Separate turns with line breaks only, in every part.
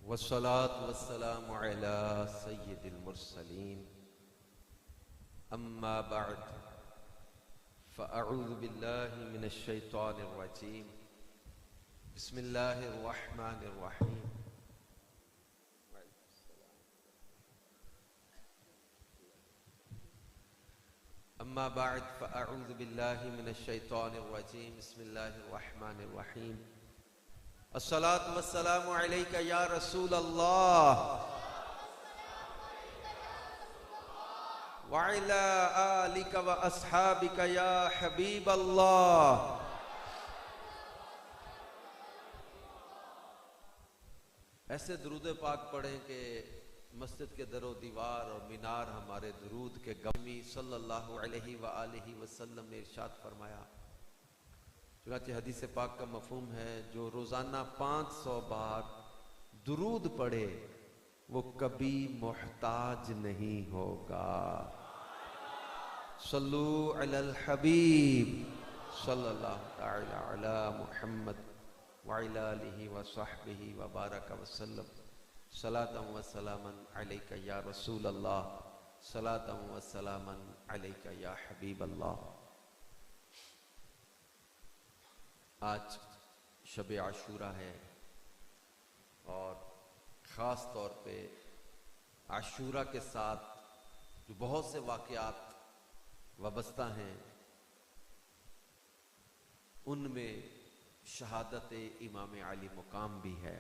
वस्सलातु वस्सलामु अला सय्यिदिल मुरसलीन अम्मा बअद फ़अऊज़ु बिल्लाहि मिनश शैतानिर रजीम बिस्मिल्लाहिर रहमानिर रहीम अम्मा बअद फ़अऊज़ु बिल्लाहि मिनश शैतानिर रजीम बिस्मिल्लाहिर रहमानिर रहीम अस्सलातु वस्सलामु अलैका या रसूल अल्लाह व अला आलिका व अस्हाबिका या हबीब अल्लाह। ऐसे दुरूद पाक पढ़ें कि मस्जिद के दरो दीवार और मीनार हमारे दुरूद के गमी सल्लल्लाहु अलैहि व आलिहि वसल्लम ने इरशाद फरमाया। चुनांचे हदीस पाक का मफहूम है, जो रोजाना 500 बार दुरूद पढ़े वो कभी मोहताज नहीं होगा। सल्लू अलल हबीब सल्लल्लाहु तआला अला मुहम्मद व अला आलिहि व सहबिहि व बारक वसल्लम। सलातन व सलामन अलैका या रसूल अल्लाह, सलातन व सलामन अलैका या हबीब अल्लाह। आज शब आशूरा है और ख़ास तौर पे आशूरा के साथ जो बहुत से वाक़यात वाबस्ता हैं उनमें शहादत इमाम अली मुकाम भी है।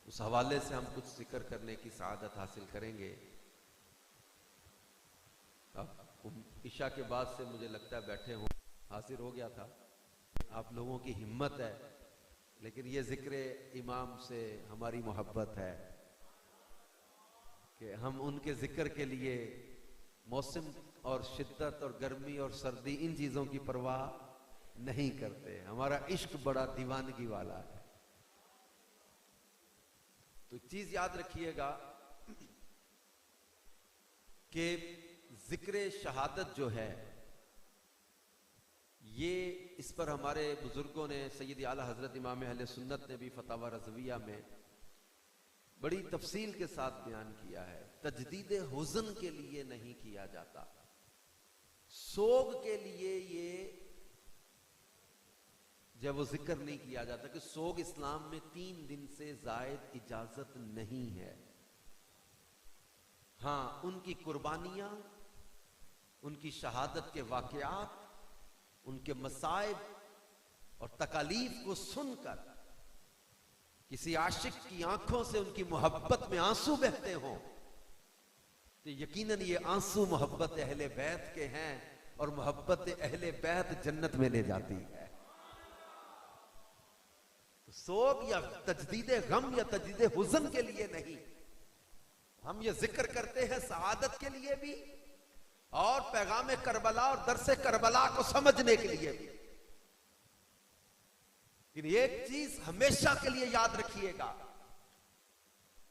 उस हवाले से हम कुछ जिक्र करने की सआदत हासिल करेंगे। अब इशा के बाद से मुझे लगता है बैठे हों हासिल हो गया था। आप लोगों की हिम्मत है, लेकिन ये जिक्र इमाम से हमारी मोहब्बत है कि हम उनके जिक्र के लिए मौसम और शिद्दत और गर्मी और सर्दी इन चीज़ों की परवाह नहीं करते। हमारा इश्क बड़ा दीवानगी वाला है। तो चीज़ याद रखिएगा कि जिक्र शहादत जो है ये इस पर हमारे बुजुर्गों ने सैयद आला हजरत इमाम अहले सुन्नत ने भी फतावा रज़विया में बड़ी तफसील के साथ बयान किया है। तजदीद हुज़न के लिए नहीं किया जाता, सोग के लिए ये जब वो जिक्र नहीं किया जाता कि सोग इस्लाम में 3 दिन से जायद इजाजत नहीं है। हाँ, उनकी कुर्बानियां, उनकी शहादत के वाकयात, उनके मसाइब और तकालीफ को सुनकर किसी आशिक की आंखों से उनकी मोहब्बत में आंसू बहते हों तो यकीनन ये आंसू मोहब्बत अहले बैत के हैं और मोहब्बत अहले बैत जन्नत में ले जाती है। तो सोग या तजदीद गम या तजदीद हुज़न के लिए नहीं, हम ये जिक्र करते हैं सआदत के लिए भी और पैगाम करबला और दरसे करबला को समझने के लिए भी। लेकिन एक चीज हमेशा के लिए याद रखिएगा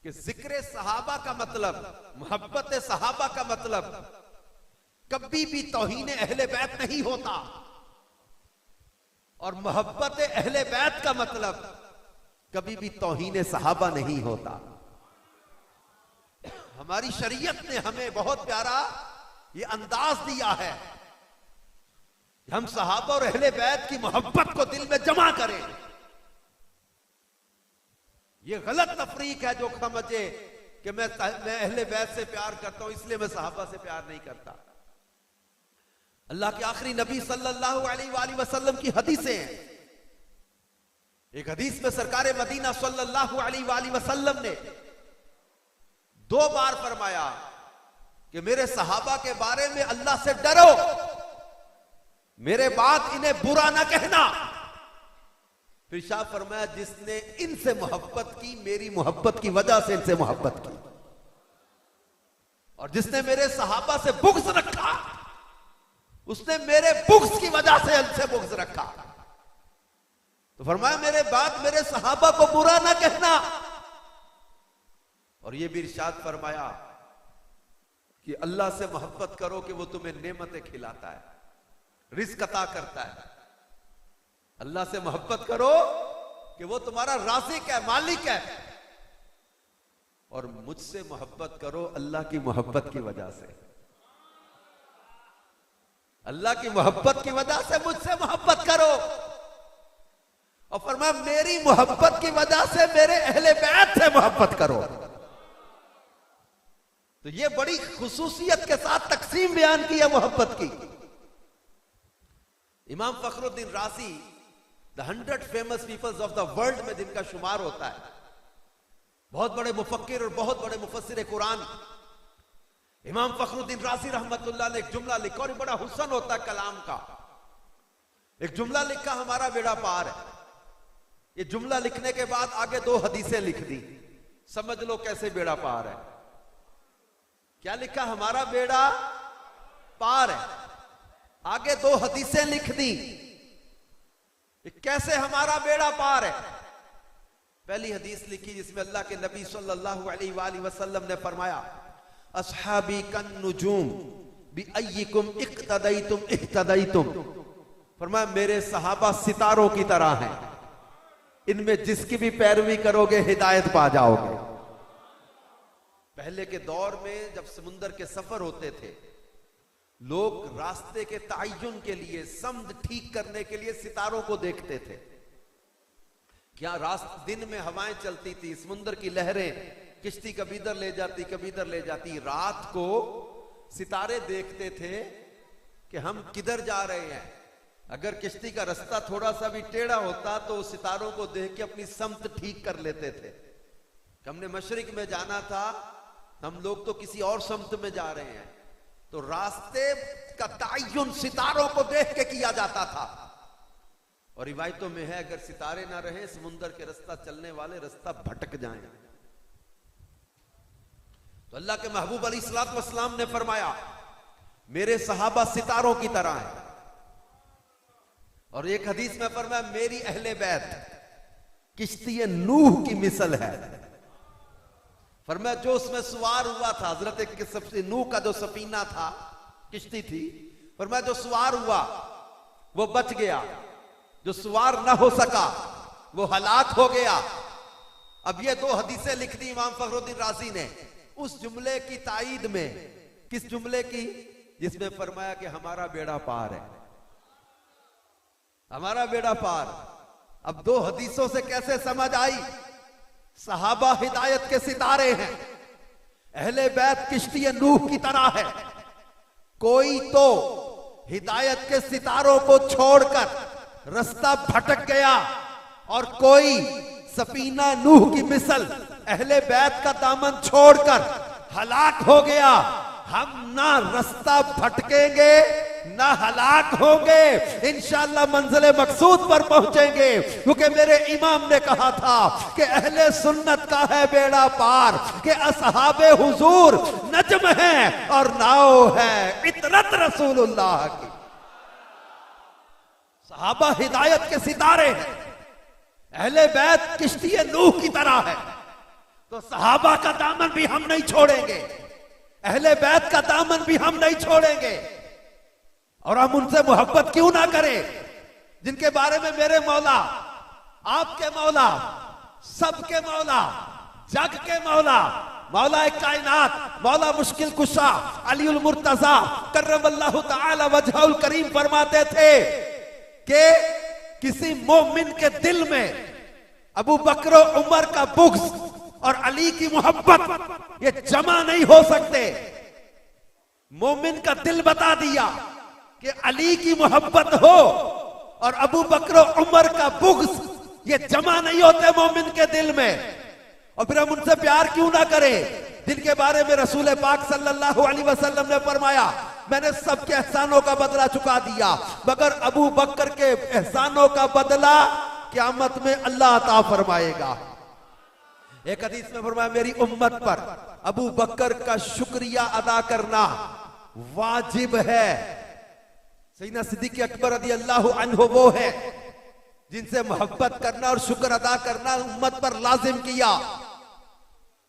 कि जिक्र सहाबा का मतलब, मोहब्बत सहाबा का मतलब कभी भी तौहीन अहले बैत नहीं होता और मोहब्बत अहले बैत का मतलब कभी भी तौहीन सहाबा नहीं होता। हमारी शरीयत ने हमें बहुत प्यारा ये अंदाज दिया है कि हम सहाबा और अहले बैत की मोहब्बत को दिल में जमा करें। ये गलत तफरीक है जो समझे कि मैं अहले बैत से प्यार करता हूं इसलिए मैं सहाबा से प्यार नहीं करता। अल्लाह के आखिरी नबी सल्लल्लाहु अलैहि वसल्लम की हदीसें हैं। एक हदीस में सरकार मदीना सल्लल्लाहु अलैहि वसल्लम ने 2 बार फरमाया कि मेरे सहाबा के बारे में अल्लाह से डरो, मेरे बाद इन्हें बुरा ना कहना। फिर शाह फरमाया जिसने इनसे मोहब्बत की मेरी मोहब्बत की वजह से इनसे मोहब्बत की, और जिसने मेरे सहाबा से बुग़्ज़ रखा उसने मेरे बुग़्ज़ की वजह से इनसे बुग़्ज़ रखा। तो फरमाया मेरे बाद मेरे सहाबा को बुरा ना कहना। और यह भी इरशाद फरमाया कि अल्लाह से मोहब्बत करो कि वो तुम्हें नेमतें खिलाता है, रिज़्क़ अता करता है। अल्लाह से मोहब्बत करो कि वो तुम्हारा राज़िक है, मालिक है। और मुझसे मोहब्बत करो अल्लाह की मोहब्बत की वजह से, अल्लाह की मोहब्बत की वजह से मुझसे मोहब्बत करो। और फरमाया मेरी मोहब्बत की वजह से मेरे अहले बैत से मोहब्बत करो। तो ये बड़ी खुसूसियत के साथ तकसीम बयान की है मोहब्बत की। Imam Fakhruddin Razi the 100 famous peoples of the world में जिनका शुमार होता है, बहुत बड़े मुफक्किर और बहुत बड़े मुफस्सिर कुरान इमाम फखरुद्दीन राज़ी रहमतुल्लाह ने एक जुमला लिखा, और बड़ा हुस्न होता है कलाम का। एक जुमला लिखा, हमारा बेड़ा पार है। ये जुमला लिखने के बाद आगे 2 हदीसें लिख दी, समझ लो कैसे बेड़ा पार है। क्या लिखा? हमारा बेड़ा पार है। आगे 2 हदीसें लिख दी, कैसे हमारा बेड़ा पार है। पहली हदीस लिखी जिसमें अल्लाह के नबी सल्लल्लाहु अलैहि वसल्लम ने फरमाया, अस्हाबी कन नुजूम बिअय्यिकुम इक्तदैतुम इह्तदैतुम। फरमाया मेरे सहाबा सितारों की तरह हैं, इनमें जिसकी भी पैरवी करोगे हिदायत पा जाओगे। पहले के दौर में जब समुंदर के सफर होते थे, लोग रास्ते के तय्युन के लिए, समझ ठीक करने के लिए सितारों को देखते थे। क्या दिन में हवाएं चलती थी, समुंदर की लहरें किश्ती कभी इधर ले जाती कभी इधर ले जाती, रात को सितारे देखते थे कि हम किधर जा रहे हैं। अगर किश्ती का रास्ता थोड़ा सा भी टेढ़ा होता तो सितारों को देख के अपनी समत ठीक कर लेते थे। हमने मशरिक में जाना था, हम लोग तो किसी और समत में जा रहे हैं, तो रास्ते का तय्युन सितारों को देख के किया जाता था। और रिवायतों में है अगर सितारे ना रहे, समुंदर के रास्ता चलने वाले रास्ता भटक जाएं। तो अल्लाह के महबूब अलैहिस्सलातु वस्सलाम ने फरमाया मेरे सहाबा सितारों की तरह हैं। और एक हदीस में फरमाया मेरी अहले बैत किश्ती नूह की मिसल है। फरमाया जो उसमें सवार हुआ था, हजरत नूह का जो सफीना था, किश्ती थी, फरमाया जो सवार हुआ वो बच गया, जो सवार ना हो सका वो हलाक हो गया। अब ये 2 हदीसें लिख दी इमाम फखरुद्दीन राज़ी ने उस जुमले की ताईद में। किस जुमले की? जिसमें फरमाया कि हमारा बेड़ा पार है, हमारा बेड़ा पार। अब 2 हदीसों से कैसे समझ आई? सहाबा हिदायत के सितारे हैं, अहले बैत किश्ती नूह की तरह है। कोई तो हिदायत के सितारों को छोड़कर रास्ता भटक गया, और कोई सफीना नूह की मिसल अहले बैत का दामन छोड़कर हलाक हो गया। हम ना रास्ता भटकेंगे ना हलाक होंगे, इंशाअल्लाह मंजिल मकसूद पर पहुंचेंगे। क्योंकि मेरे इमाम ने कहा था कि अहले सुन्नत का है बेड़ा पार, कि असहाबे हुजूर नजम है और नाव है इतरत रसूलुल्लाह की। सहाबा हिदायत के सितारे हैं, अहले बैत किश्ती नूह की तरह है। तो सहाबा का दामन भी हम नहीं छोड़ेंगे, अहले बैत का दामन भी हम नहीं छोड़ेंगे। और हम उनसे मोहब्बत क्यों ना करें जिनके बारे में मेरे मौला, आपके मौला, सबके मौला, जग के मौला, मौला कायनात, मौला मुश्किल कुशा अलीउल मुर्तजा कर्रमल्लाहु तआला वजहुल करीम फरमाते थे कि किसी मोमिन के दिल में अबू बकर उमर का बुग़्ज़ और अली की मोहब्बत ये जमा नहीं हो सकते। मोमिन का दिल बता दिया कि अली की मोहब्बत हो और अबू बकर उमर का बुग़्ज़ ये जमा नहीं होते मोमिन के दिल में। और फिर हम उनसे प्यार क्यों ना करें जिनके बारे में रसूल पाक सल्लल्लाहु अलैहि वसल्लम ने फरमाया मैंने सबके एहसानों का बदला चुका दिया मगर अबू बकर के एहसानों का बदला क़यामत में अल्लाह अता फरमाएगा। एक हदीस में फरमाया मेरी उम्मत पर अबू बकर का शुक्रिया अदा करना वाजिब है। सैयदना सिद्दीक़ अकबर रज़ी अल्लाहु अन्हु वो है जिनसे मोहब्बत करना और शुक्र अदा करना उम्मत पर लाजिम किया।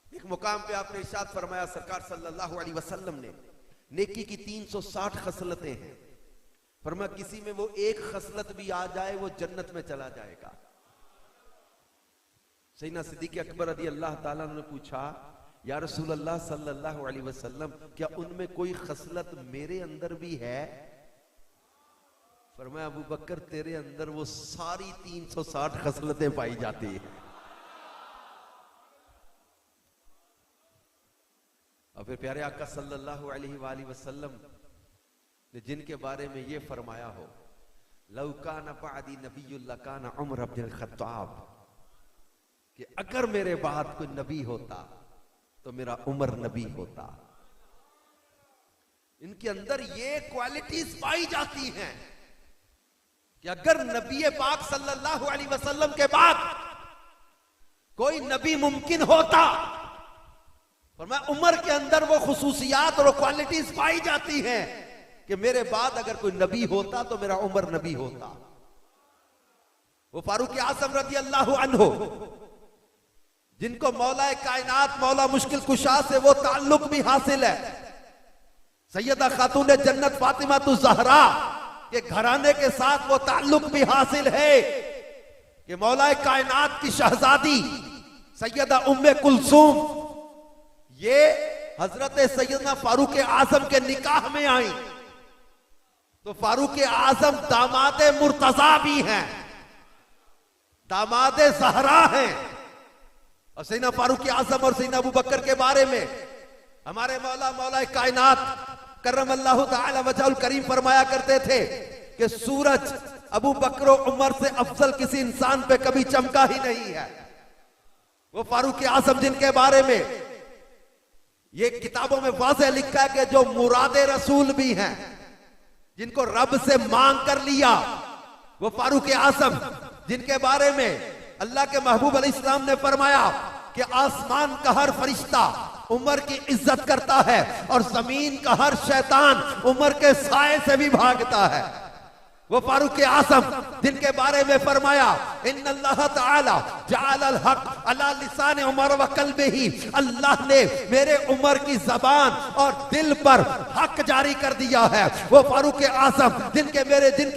एक मुकाम पे आपने इरशाद फरमाया सरकार सल्लल्लाहु अलैहि वसल्लम ने नेकी की 360 खसलतें हैं, फरमाया किसी में वो एक खसलत भी आ जाए वो जन्नत में चला जाएगा। सैयदना सिद्दीक़ अकबर रज़ी अल्लाह ताला ने पूछा, या रसूल अल्लाह सल्लल्लाहु अलैहि वसल्लम, क्या उनमें कोई खसलत मेरे अंदर भी है? फरमाया, अबू बकर तेरे अंदर वो सारी 360 खसलतें पाई जाती है। और फिर प्यारे आका सल्लल्लाहु अलैहि वसल्लम ने जिनके बारे में ये फरमाया हो, लौ काना बअदी नबियुन लकाना उमर इब्नुल खत्ताब, कि अगर मेरे बाद कोई नबी होता तो मेरा उमर नबी होता। इनके अंदर ये क्वालिटीज पाई जाती हैं कि अगर नबी पाक सल्लल्लाहु अलैहि वसल्लम के बाद कोई नबी मुमकिन होता, और मैं उमर के अंदर वो खुसूसियात और क्वालिटीज पाई जाती हैं कि मेरे बाद अगर कोई नबी होता तो मेरा उमर नबी होता। वो फारूक आज़म रज़ी अल्लाहु अन्हु, जिनको मौला कायनात मौला मुश्किल कुशा से वो ताल्लुक भी हासिल है, सैयदा खातून जन्नत फातिमा तु ज़हरा के घराने के साथ वो ताल्लुक भी हासिल है कि मौला कायनात की शहजादी सैयदा उम्मे कुलसूम ये हजरत सैयदना फारूक आजम के निकाह में आई। तो फारूक आजम दामाद मुर्तजा भी हैं, दामाद ज़हरा हैं। और सैयदना फारूक आजम और सैयदना अबू बकर के बारे में हमारे मौला कायनात करमल्लाहु ताला वजहुल करीम फरमाया करते थे कि सूरज अबू बकर उमर से अफजल किसी इंसान पे कभी चमका ही नहीं है। वो फारूक आजम जिनके बारे में ये किताबों में वाज़ेह लिखा है कि जो मुरादे रसूल भी हैं, जिनको रब से मांग कर लिया, वो फारूक आजम जिनके बारे में अल्लाह के महबूब अलैहिस्सलाम ने फरमाया कि आसमान का हर फरिश्ता उमर की इज्जत करता है और जमीन का हर शैतान उमर के साए से भी भागता है। वो फारूक आजम जिनके बारे में फरमाया, इन्नल्लाह ताला जअलल हक अला लिसान उमर व कल्बिही, अल्लाह ने मेरे उमर की जबान और दिल पर हक जारी कर दिया है। वो फारूक आजम जिनके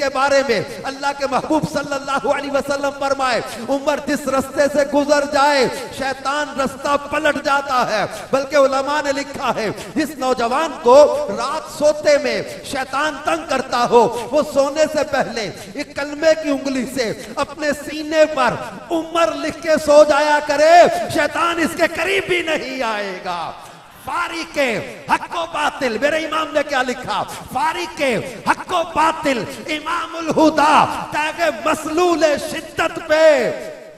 बारे में अल्लाह के महबूब सल्लल्लाहु अलैहि वसल्लम फरमाए, उमर जिस रास्ते से गुजर जाए शैतान रास्ता पलट जाता है। बल्कि उलमा ने लिखा है, जिस नौजवान को रात सोते में शैतान तंग करता हो, वो सोने से पहले एक कलमे की उंगली से अपने सीने पर उमर लिख के सो जाया करे, शैतान इसके करीब भी नहीं आएगा। फारिके हक्को बातिल, मेरे इमाम ने क्या लिखा, फारिके हक्को बातिल इमामुल हुदा, ताकि मसलूल शिद्दत पे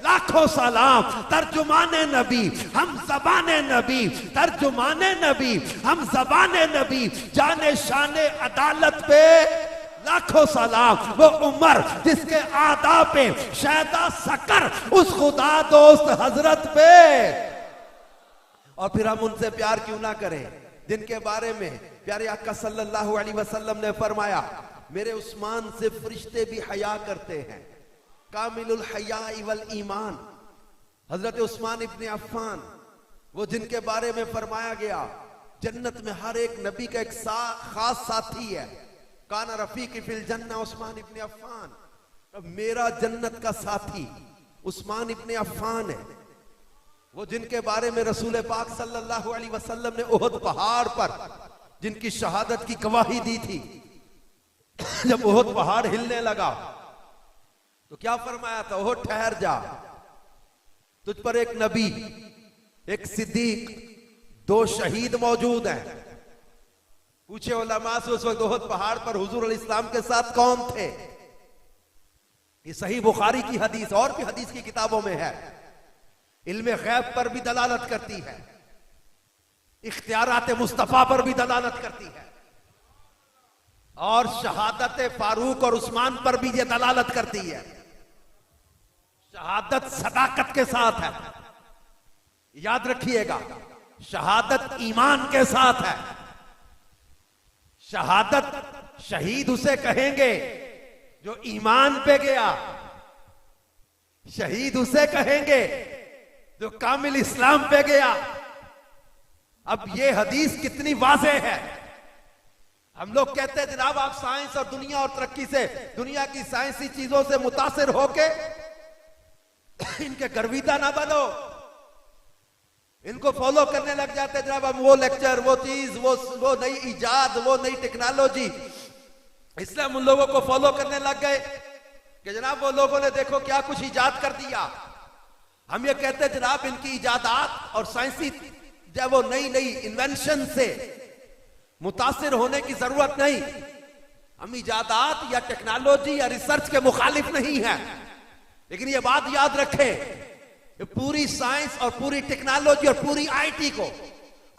लाखों सलाम, तर्जुमाने नबी हम ज़बाने नबी, तर्जुमाने नबी हम ज़बाने नबी, जाने शाने अदालत पे लाखों सलाम। वो उमर जिसके आदा पे शैदा सकर उस खुदा दोस्त हजरत पे। और फिर हम उनसे प्यार क्यों ना करें जिनके बारे में प्यारे आका सल्लल्लाहु अलैहि वसल्लम ने फरमाया, मेरे उस्मान से फरिश्ते भी हया करते हैं, कामिलुल हया वल ईमान। हजरत उस्मान इब्ने अफ़्फ़ान, वो जिनके बारे में फरमाया गया जन्नत में हर एक नबी का एक खास साथी है, काना रफीक फिल जन्ना उस्मान इब्ने अफ़्फ़ान। अब मेरा जन्नत का साथी उस्मान इब्ने अफ़्फ़ान है। वो जिनके बारे में रसूल पाक सल्लल्लाहु अलैहि वसल्लम ने उहद पहाड़ पर जिनकी शहादत की गवाही दी थी, जब उहद पहाड़ हिलने लगा तो क्या फरमाया था, ओह ठहर जा, तुझ पर एक नबी, एक सिद्दीक, दो शहीद मौजूद हैं। पूछे उलमा से उस वक्त उहद पहाड़ पर हुजूर अलैहिस्सलाम के साथ कौन थे। ये सही बुखारी की हदीस और भी हदीस की किताबों में है, इल्मे गैब पर भी दलालत करती है, इख्तियारात मुस्तफा पर भी दलालत करती है, और शहादत फारूक और उस्मान पर भी ये दलालत करती है। शहादत सदाकत के साथ है, याद रखिएगा, शहादत ईमान के साथ है। शहादत शहीद उसे कहेंगे जो ईमान पे गया, शहीद उसे कहेंगे जो कामिल इस्लाम पे गया। अब ये हदीस कितनी वाज़ेह है। हम लोग कहते हैं जनाब आप साइंस और दुनिया और तरक्की से, दुनिया की साइंसी चीजों से मुतासिर होके इनके गर्विता ना बनो, इनको फॉलो करने लग जाते जनाब हम, वो लेक्चर, वो चीज, वो नई इजाद, वो नई टेक्नोलॉजी, इसलिए हम उन लोगों को फॉलो करने लग गए कि जनाब वो लोगों ने देखो क्या कुछ इजाद कर दिया। हम ये कहते जनाब इनकी इजादात और साइंसी जब वो नई नई इन्वेंशन से मुतासिर होने की जरूरत नहीं। हम इजादात या टेक्नोलॉजी या रिसर्च के मुखालिफ नहीं है, लेकिन ये बात याद रखें, पूरी साइंस और पूरी टेक्नोलॉजी और पूरी आईटी को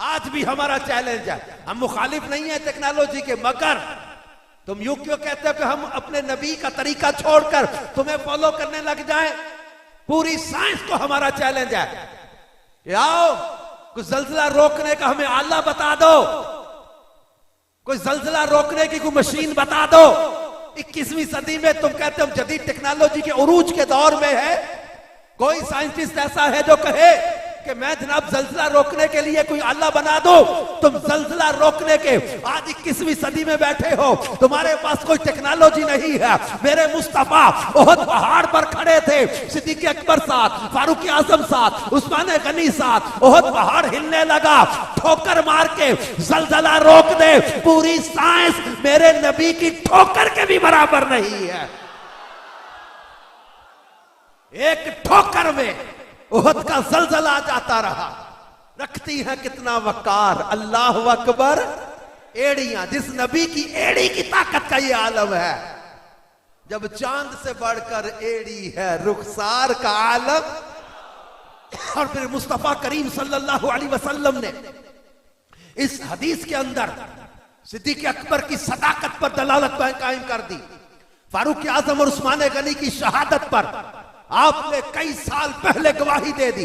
आज भी हमारा चैलेंज है। हम मुखालिफ नहीं है टेक्नोलॉजी के, मगर तुम यूं क्यों कहते हो कि हम अपने नबी का तरीका छोड़कर तुम्हें फॉलो करने लग जाएं? पूरी साइंस को हमारा चैलेंज है कि आओ कुछ जल्जला रोकने का हमें आला बता दो, कोई जल्जला रोकने की कोई मशीन बता दो। 21वीं सदी में तुम कहते हो हम जदीद टेक्नोलॉजी के उरूज के दौर में है। कोई साइंटिस्ट ऐसा है जो कहे कि मैं जनाब जल्जला रोकने के लिए कोई आला बना दो? तुम जल्जला रोकने के आज 21वीं सदी में बैठे हो, तुम्हारे पास कोई टेक्नोलॉजी नहीं है। मेरे मुस्तफा ओहद पहाड़ पर खड़े थे, सिद्दीक अकबर साथ, फारूक आजम साथ, उस्मान गनी साथ, ओहद पहाड़ हिलने लगा, ठोकर मार के जल्जला रोक दे। पूरी साइंस मेरे नबी की ठोकर के भी बराबर नहीं है। एक ठोकर में ओहद का जलजला जाता रहा। रखती है कितना वकार, अल्लाह अकबर। एड़ियां, जिस नबी की एड़ी की ताकत का ये आलम है। जब चांद से बढ़कर एड़ी है रुखसार का आलम। और फिर मुस्तफा करीम सल्लल्लाहु अलैहि वसल्लम ने इस हदीस के अंदर सिद्दीक अकबर की सदाकत पर दलालत कायम कर दी, फारूक आजम और उस्मान गनी की शहादत पर आपने कई साल पहले गवाही दे दी।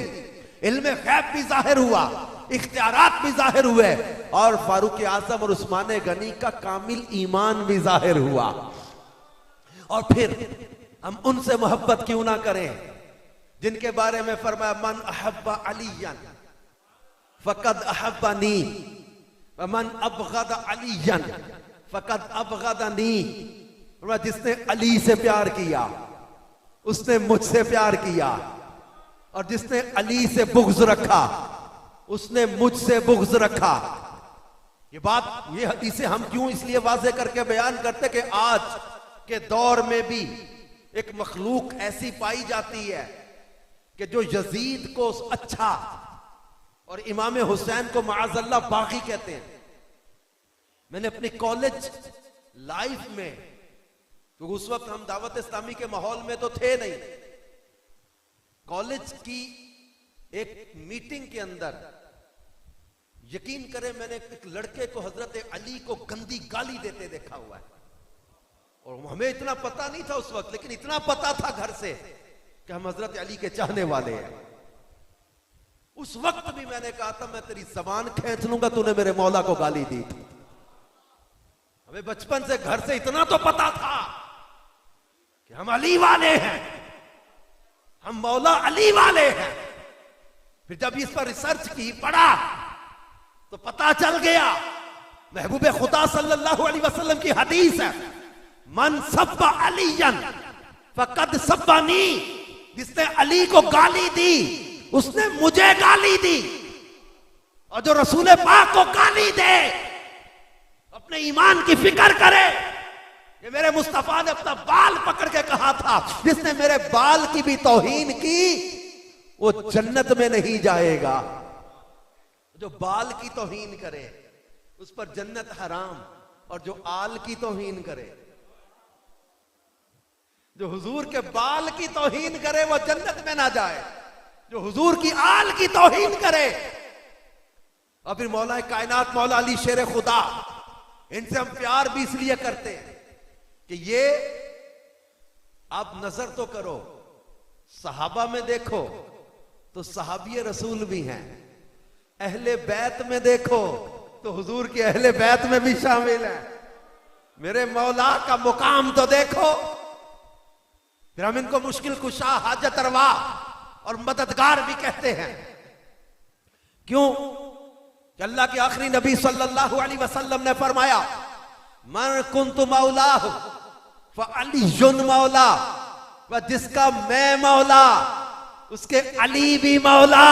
इल्मे गैब भी जाहिर हुआ, इख्तियारात भी जाहिर हुए, और फारूक आजम और उस्मान गनी का कामिल ईमान भी जाहिर हुआ। और फिर हम उनसे मोहब्बत क्यों ना करें जिनके बारे में फरमाया मन अहब्बा अलीयन फकद अहब्बनी व मन अबगद अलीयन फकद अबगदनी। जिसने अली से प्यार किया उसने मुझसे प्यार किया, और जिसने अली से बुग़्ज़ रखा उसने मुझसे बुग़्ज़ रखा। ये बात, ये हदीसें हम क्यों इसलिए वाज़े करके बयान करते कि आज के दौर में भी एक मखलूक ऐसी पाई जाती है कि जो यजीद को अच्छा और इमाम हुसैन को माअज़ल्लाह बागी कहते हैं। मैंने अपनी कॉलेज लाइफ में, तो उस वक्त हम दावत इस्लामी के माहौल में तो थे नहीं, कॉलेज की एक मीटिंग के अंदर यकीन करें मैंने एक लड़के को हजरत अली को गंदी गाली देते देखा हुआ है। और हमें इतना पता नहीं था उस वक्त, लेकिन इतना पता था घर से कि हम हजरत अली के चाहने वाले हैं। उस वक्त भी मैंने कहा था मैं तेरी जबान खींच लूंगा, तूने मेरे मौला को गाली दी। हमें बचपन से घर से इतना तो पता था कि हम अली वाले हैं, हम मौला अली वाले हैं। फिर जब इस पर रिसर्च की, पढ़ा, तो पता चल गया महबूब खुदा सल्लल्लाहु अलैहि वसल्लम की हदीस है, मन सब्बा अलीयन फकद सब्बानी। जिसने अली को गाली दी उसने मुझे गाली दी। और जो रसूल पाक को गाली दे अपने ईमान की फिक्र करे। ये मेरे मुस्तफा ने अपना बाल पकड़ के कहा था, जिसने मेरे बाल की भी तौहीन की वो जन्नत में नहीं जाएगा। जो बाल की तौहीन करे उस पर जन्नत हराम, और जो आल की तौहीन करे, जो हुजूर के बाल की तौहीन करे वो जन्नत में ना जाए। जो हुजूर की आल की तौहीन करे। और फिर मौला कायनात मौला अली शेर खुदा, इनसे हम प्यार भी इसलिए करते हैं कि ये, आप नजर तो करो सहाबा में देखो तो सहाबी रसूल भी हैं, अहले बैत में देखो तो हुजूर के अहले बैत में भी शामिल है। मेरे मौला का मुकाम तो देखो। फिर हम इनको मुश्किल कुशा, हाजत रवा और मददगार भी कहते हैं। क्यों? कि अल्लाह के आखिरी नबी सल्लल्लाहु अलैहि वसल्लम ने फरमाया मन कुन्तु मौलाहु फ़अलियुन मौला, व जिसका मैं मौला उसके अली भी मौला,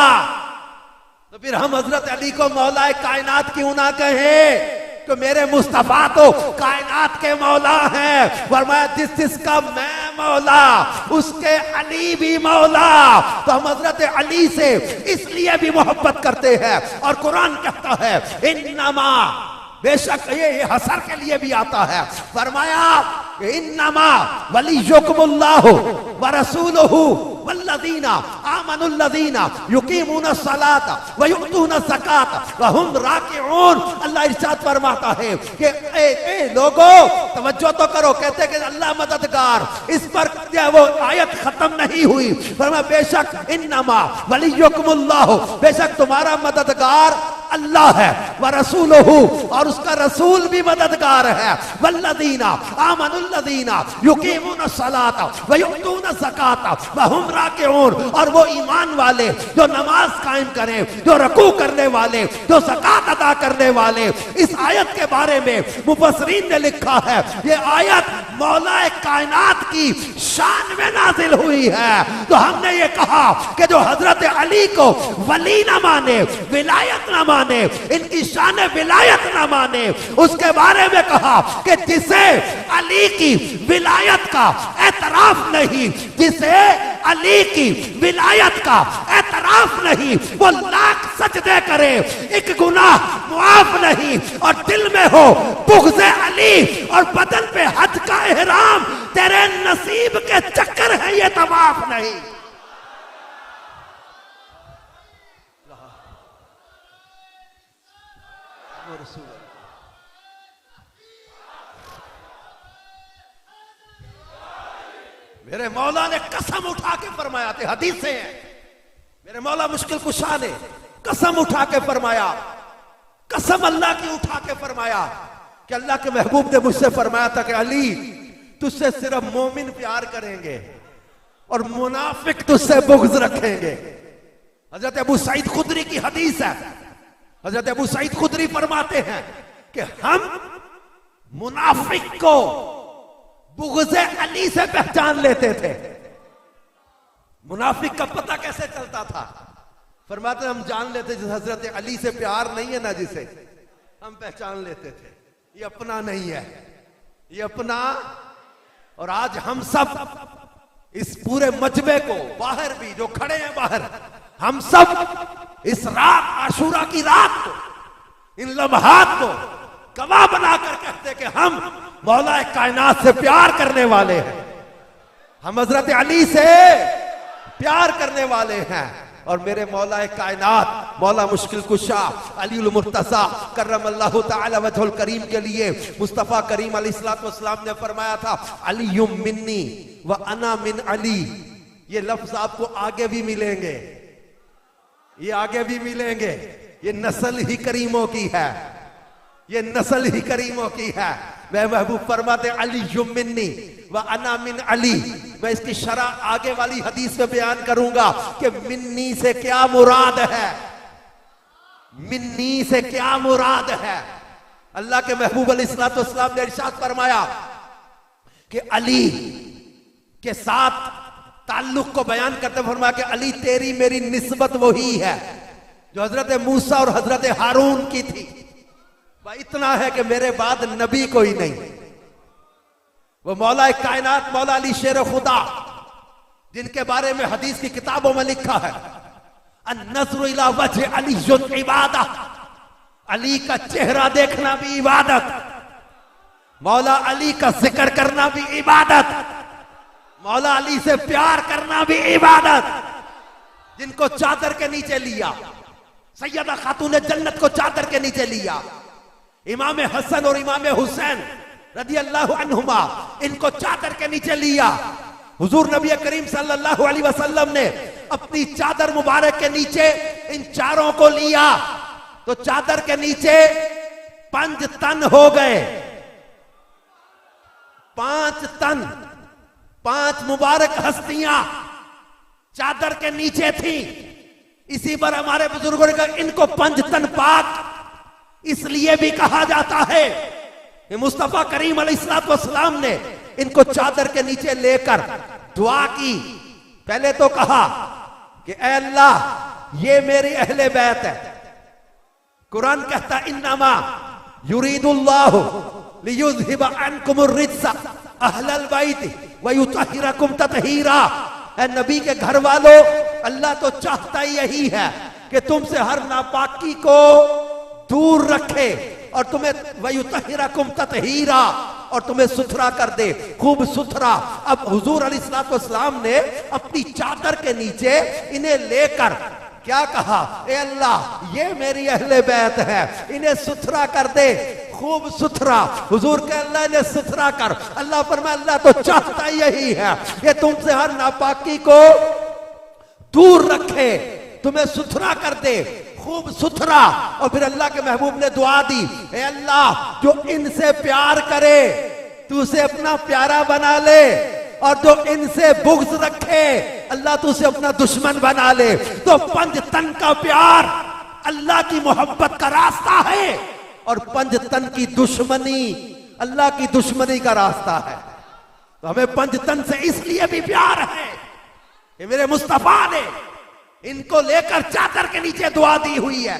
तो फिर हम हजरत अली को मौला कायनात क्यों ना कहें? तो मेरे मुस्तफा तो कायनात के मौला हैं। फरमाया जिसका मैं मौला उसके अली भी मौला। तो हम हजरत अली से इसलिए भी मोहब्बत करते हैं। और कुरान कहता है इन्नमा, बेशक ये हसर के लिए भी आता है। फरमाया इन्नमा वलियुकुमुल्लाहु व रसूलुहु वल्लज़ीना आमनुल्लज़ीना युकीमूना सलाता व युअतूना ज़काता व हुम राकिऊन। अल्लाह इरशाद फरमाता है कि ए लोगों तवज्जो तो करो। कहते हैं कि अल्लाह मददगार, इस पर वो आयत खत्म नहीं हुई। फरमाया बेशक इन्नमा वलियुकुमुल्लाहु, बेशक तुम्हारा मददगार अल्लाह है, व रसूलुहु, और उसका रसूल भी मददगार है, वल्लज़ीना आमनुल्लज़ीना युकीमूना सलाता व युअतूना ज़काता व हुम राकिऊन, और वो ईमान वाले जो नमाज कायम करें, जो रकू करने वाले, जो ज़कात अदा करने वाले। इस आयत के बारे में मुफस्सिरीन ने लिखा है ये आयत मौला कायनात की शान में नाजिल हुई है। तो हमने ये कहा कि जो हजरत अली को वली न माने, विलायत न माने, इनकी शान विलायत न माने, उसके बारे में कहा कि जिसे अली की विलायत का एतराफ नहीं, जिसे अली की विलायत का एतराफ नहीं, वो लाख सजदे करे एक गुनाह मुआफ नहीं, और दिल में हो बुग़्ज़े अली और बदन पे हज का एहराम, तेरे नसीब के चक्कर है ये तवाफ नहीं। मेरे मौला ने कसम उठा के फरमाया थे, हदीस से है, मेरे मौला मुश्किल कुशा ने कसम उठा के फरमाया, कसम अल्लाह की उठा के फरमाया कि अल्लाह के महबूब ने मुझसे फरमाया था कि अली तुझसे सिर्फ मोमिन प्यार करेंगे और मुनाफिक तुझसे बुग़्ज़ रखेंगे। हजरत अबू सईद खुदरी की हदीस है। हजरत अबू सईद खुदरी फरमाते हैं कि हम मुनाफिक को बुग़्ज़े अली से पहचान लेते थे। मुनाफिक का पता कैसे चलता था? फरमाते हम जान लेते जिस हजरत अली से प्यार नहीं है ना, जिसे हम पहचान लेते थे ये अपना नहीं है, ये अपना। और आज हम सब इस पूरे मजमे को, बाहर भी जो खड़े हैं बाहर, हम सब इस रात आशूरा की रात को, इन लम्हात को गवाह बनाकर कहते कि हम मौला कायनात से प्यार करने वाले हैं, हम हजरत अली से प्यार करने वाले हैं। और मेरे मौला कायनात, मौला मुश्किल कुशा अलीउल मुर्तज़ा करमल्लाहु तआला वजहुल करीम के लिए मुस्तफ़ा करीम अलैहिस्सलातु वस्सलाम ने फरमाया था अलीयुम मिन्नी व अना मिन अली। ये लफ्ज आपको आगे भी मिलेंगे, ये आगे भी मिलेंगे। ये नस्ल ही करीमों की है, ये नस्ल ही करीमों की है। मैं महबूब फरमाते अलीयुम मिन्नी व अना मिन अली। मैं इसकी शरह आगे वाली हदीस में बयान करूंगा कि मिन्नी से क्या मुराद है, मिन्नी से क्या मुराद है। अल्लाह के महबूब अलैहिस्सलातु वस्सलाम ने इरशाद फरमाया कि अली के साथ ताल्लुक को बयान करते फरमाया कि अली तेरी मेरी निस्बत वही है जो हजरत मूसा और हजरत हारून की थी। इतना है कि मेरे बाद नबी कोई नहीं। वो मौला कायनात मौला अली शेर खुदा, जिनके बारे में हदीस की किताबों में लिखा है अन्नज़्रु इला वजह अली इबादत, अली का चेहरा देखना भी इबादत, मौला अली का जिक्र करना भी इबादत, मौला अली से प्यार करना भी इबादत। जिनको चादर के नीचे लिया, सैयदा खातून जन्नत को चादर के नीचे लिया, इमाम हसन और इमाम हुसैन रदी अल्लाह अन्हुमा, इनको चादर के नीचे लिया। हुजूर नबी करीम सल्लल्लाहु अलैहि वसल्लम ने अपनी चादर मुबारक के नीचे इन चारों को लिया तो चादर के नीचे 5 तन हो गए, 5 तन, 5 मुबारक हस्तियां चादर के नीचे थी। इसी पर हमारे बुजुर्गों ने कहा इनको 5 तन पाक इसलिए भी कहा जाता है कि मुस्तफा करीम अलैहिस्सलातु वस्सलाम ने इनको चादर के नीचे लेकर दुआ की। पहले तो कहा कि ऐ अल्लाह ये मेरी अहले बैत है। कुरान कहता इन्नमा युरीदुल्लाहु लियुज़हिबा अन्कुमुर रिज्सा अहलल बैति व युतहिरकुम ततहीरा। ऐ नबी के घर वालों, अल्लाह तो चाहता ही यही है कि तुमसे हर नापाकी को दूर रखे और तुम्हें वयुतहिरकुम ततहीरा, और तुम्हें सुथरा कर दे, खूब सुथरा। अब हुजूर अलैहिस्सलाम ने अपनी चादर के नीचे इन्हें लेकर क्या कहा, ए अल्लाह ये मेरी अहले बैत है, इन्हें सुथरा कर दे, खूब सुथरा। हुजूर के अल्लाह ने सुथरा कर। अल्लाह फरमाया अल्लाह तो चाहता यही है कि तुमसे हर नापाकी को दूर रखे, तुम्हें सुथरा कर दे, खूब सुथरा। और फिर अल्लाह के महबूब ने दुआ दी, ए अल्लाह जो इनसे प्यार करे तू उसे अपना प्यारा बना ले, और जो इनसे बुग़्ज़ रखे अल्लाह तू उसे अपना दुश्मन बना ले। तो पंजतन का प्यार अल्लाह की मोहब्बत का रास्ता है, और पंजतन की दुश्मनी अल्लाह की दुश्मनी का रास्ता है। तो हमें पंजतन से इसलिए भी प्यार है कि मेरे मुस्तफा ने इनको लेकर चादर के नीचे दुआ दी हुई है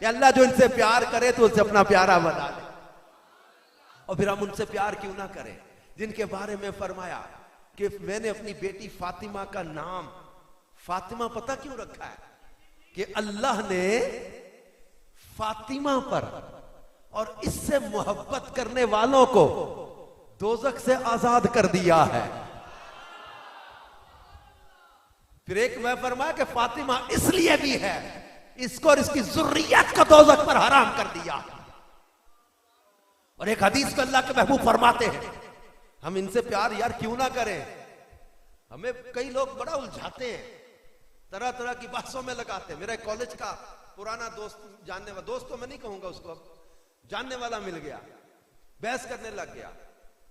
कि अल्लाह जो इनसे प्यार करे तो उसे अपना प्यारा बना ले। और फिर हम उनसे प्यार क्यों ना करें जिनके बारे में फरमाया कि मैंने अपनी बेटी फातिमा का नाम फातिमा पता क्यों रखा है, कि अल्लाह ने फातिमा पर और इससे मोहब्बत करने वालों को दोज़ख से आजाद कर दिया है। फिर एक मैं फरमाया कि फातिमा इसलिए भी है, इसको और इसकी ज़ुर्रियत को दोज़ख पर हराम कर दिया। और एक हदीस को अल्लाह के महबूब फरमाते हैं, हम इनसे प्यार यार क्यों ना करें। हमें कई लोग बड़ा उलझाते हैं, तरह तरह की बहसों में लगाते हैं। मेरा कॉलेज का पुराना दोस्त, जानने वाला दोस्त तो मैं नहीं कहूंगा उसको, जानने वाला मिल गया, बहस करने लग गया,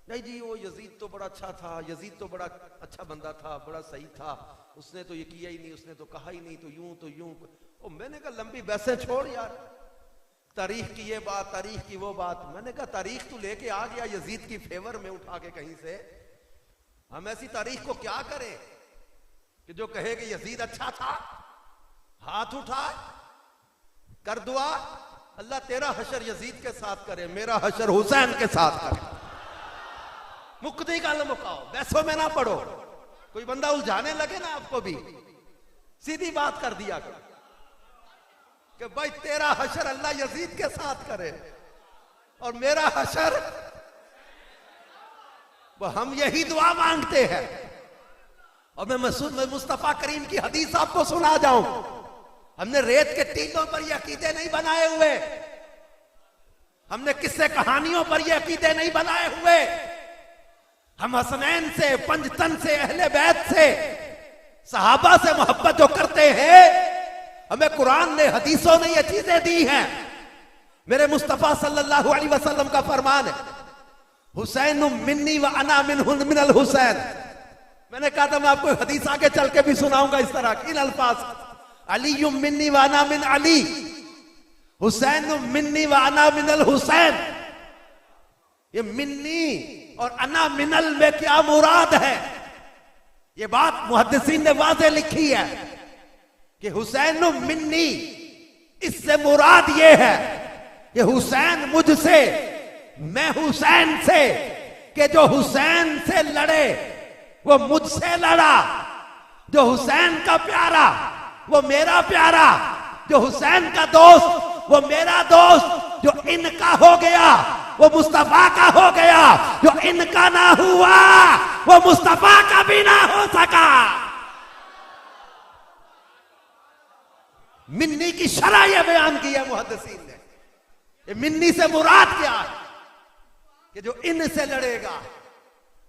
नहीं जी वो यजीद तो बड़ा अच्छा था, यजीद तो बड़ा अच्छा बंदा था, बड़ा सही था, उसने तो ये किया ही नहीं, उसने तो कहा ही नहीं, तो यूं। ओ मैंने कहा लंबी बहसें छोड़ यार, तारीख की ये बात, तारीख की वो बात। मैंने कहा तारीख तू लेके आ गया यजीद की फेवर में उठा के कहीं से, हम ऐसी तारीख को क्या करें कि जो कहे कि यजीद अच्छा था, हाथ उठा कर दुआ, अल्लाह तेरा हशर यजीद के साथ करे, मेरा हशर हुसैन के साथ करे। मुक्ति का मुकाओ, बहसों में ना पड़ो। कोई बंदा उलझाने लगे ना आपको भी, सीधी बात कर दिया करो कि भाई तेरा हशर अल्लाह यजीद के साथ करे और मेरा हशर, वो हम यही दुआ मांगते हैं। और मैं मुस्तफा करीम की हदीस आपको सुना जाऊं, हमने रेत के टीलों पर ये अकीदे नहीं बनाए हुए, हमने किस्से कहानियों पर ये अकीदे नहीं बनाए हुए। हम हसनैन से, पंजतन से, अहले बैत से, सहाबा से मोहब्बत जो करते हैं, हमें कुरान ने, हदीसों ने ये चीजें दी हैं। मेरे मुस्तफा सल्लल्लाहु अलैहि वसल्लम का फरमान है, हुसैन मिन्नी व अना मिनल हुसैन। मैंने कहा था मैं आपको हदीस आगे चल के भी सुनाऊंगा इस तरह इन अल्फाज, अली मिन्नी व अना मिन अली, हुसैन मिन्नी व अना मिनल हुसैन। ये मिन्नी और अना मिनल में क्या मुराद है, ये बात मुहद्दिसीन ने वाज़े लिखी है कि हुसैन मिन्नी, इससे मुराद ये है कि हुसैन मुझसे, मैं हुसैन से, कि जो हुसैन से लड़े वो मुझसे लड़ा, जो हुसैन का प्यारा वो मेरा प्यारा, जो हुसैन का दोस्त वो मेरा दोस्त, जो इनका हो गया वो मुस्तफा का हो गया, जो इनका ना हुआ वो मुस्तफा का भी ना हो सका। मिन्नी की शरह यह बयान की है मुहद्दिसीन ने, ये मिन्नी से मुराद क्या है कि जो इनसे लड़ेगा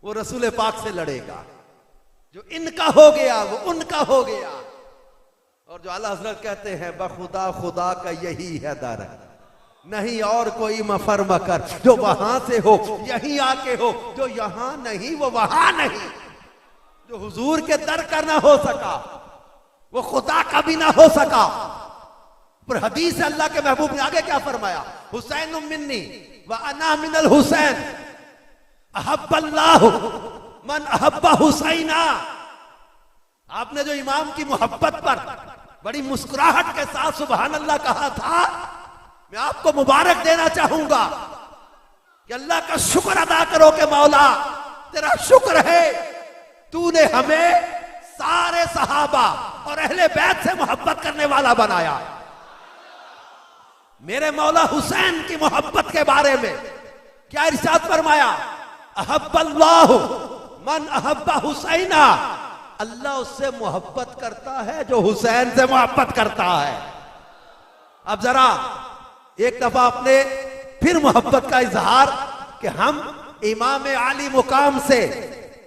वो रसूल पाक से लड़ेगा, जो इनका हो गया वो उनका हो गया। और जो आला हजरत कहते हैं बखुदा खुदा का यही है दर, नहीं और कोई मफर मकर, जो वहां से हो यहीं आके हो, जो यहां नहीं वो वहां नहीं। जो हुजूर के दर का ना हो सका वो खुदा का भी ना हो सका। पर हदीस अल्लाह के महबूब ने आगे क्या फरमाया, हुसैन मिन्नी व अना मिनल हुसैन, अहब्बल्लाहु मन अहब्बा हुसैना। आपने जो इमाम की मोहब्बत पर बड़ी मुस्कुराहट के साथ सुभान अल्लाह कहा था, मैं आपको मुबारक देना चाहूंगा कि अल्लाह का शुक्र अदा करो कि मौला तेरा शुक्र है, तूने हमें सारे सहाबा और अहले बैत से मोहब्बत करने वाला बनाया। मेरे मौला हुसैन की मोहब्बत के बारे में क्या इरशाद फरमाया, अहब्बल्लाहु मन अहब्बा हुसैना, अल्लाह उससे मोहब्बत करता है जो हुसैन से मोहब्बत करता है। अब जरा एक दफा अपने फिर मोहब्बत का इजहार कि हम इमाम आली मुकाम से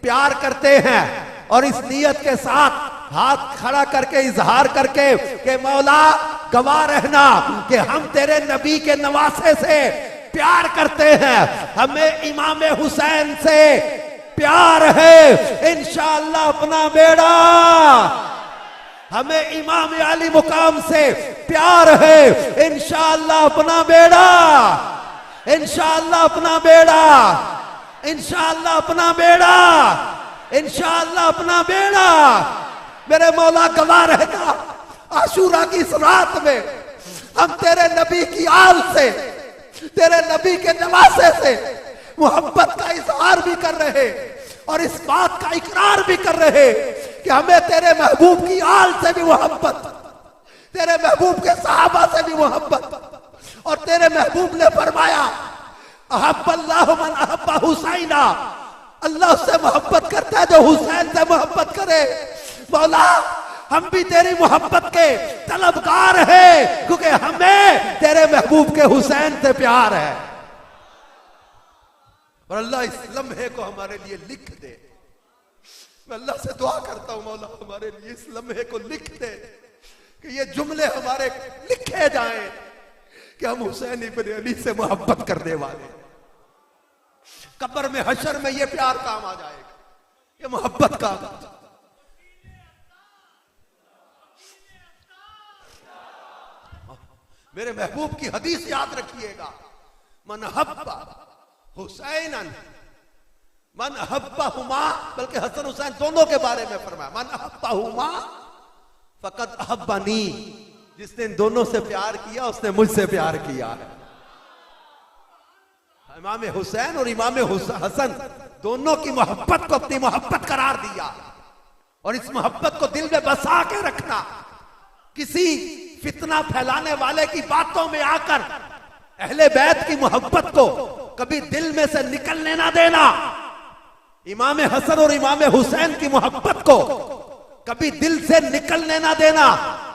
प्यार करते हैं और इस नियत के साथ हाथ खड़ा करके इजहार करके कि मौला गवाह रहना कि हम तेरे नबी के नवासे से प्यार करते हैं, हमें इमाम हुसैन से प्यार है, इंशाअल्लाह अपना बेड़ा। हमें इमाम अली मुकाम से प्यार है, इंशाअल्लाह अपना बेड़ा, इंशाअल्लाह अपना बेड़ा, इंशाअल्लाह अपना बेड़ा, इंशाअल्लाह अपना बेड़ा। मेरे मौला गवाह रहना, आशूरा की इस रात में हम तेरे नबी की आल से, तेरे नबी के नवासे से मोहब्बत का इजहार भी कर रहे और इस बात का इकरार भी कर रहे कि हमें तेरे महबूब की आल से भी मोहब्बत, तेरे महबूब के सहाबा से भी मोहब्बत। और तेरे महबूब ने फरमाया अहब्बल्लाहु मन अहब्बा हुसैना, अल्लाह उससे मोहब्बत करता है जो हुसैन से मोहब्बत करे। मौला हम भी तेरी मोहब्बत के तलबगार हैं क्योंकि हमें तेरे महबूब के हुसैन से प्यार है। और अल्लाह इस लम्हे को हमारे लिए लिख दे। मैं अल्लाह से दुआ करता हूं मौला हमारे लिए इस लम्हे को लिख दे कि ये जुमले हमारे लिखे जाएं कि हम हुसैन इब्न अली से मोहब्बत करने वाले, कब्र में हशर में ये प्यार काम आ जाएगा, ये मोहब्बत काम आ जाएगा। मेरे महबूब की हदीस याद रखिएगा, मन हब्बा हुसैनन मन अहब्बा हुमा, बल्कि हसन हुसैन दोनों के बारे में फरमाया, मन अहब्बा हुमा फकत अहब्बानी, जिसने इन दोनों से प्यार किया उसने मुझसे प्यार किया है। इमाम हुसैन और इमाम हसन दोनों की मोहब्बत को अपनी मोहब्बत करार दिया और इस मोहब्बत को दिल में बसा के रखना, किसी फितना फैलाने वाले की बातों में आकर अहले बैत की मोहब्बत को कभी दिल में से निकलने ना देना। इमाम हसन और इमाम हुसैन की मोहब्बत को कभी दिल से निकलने ना देना।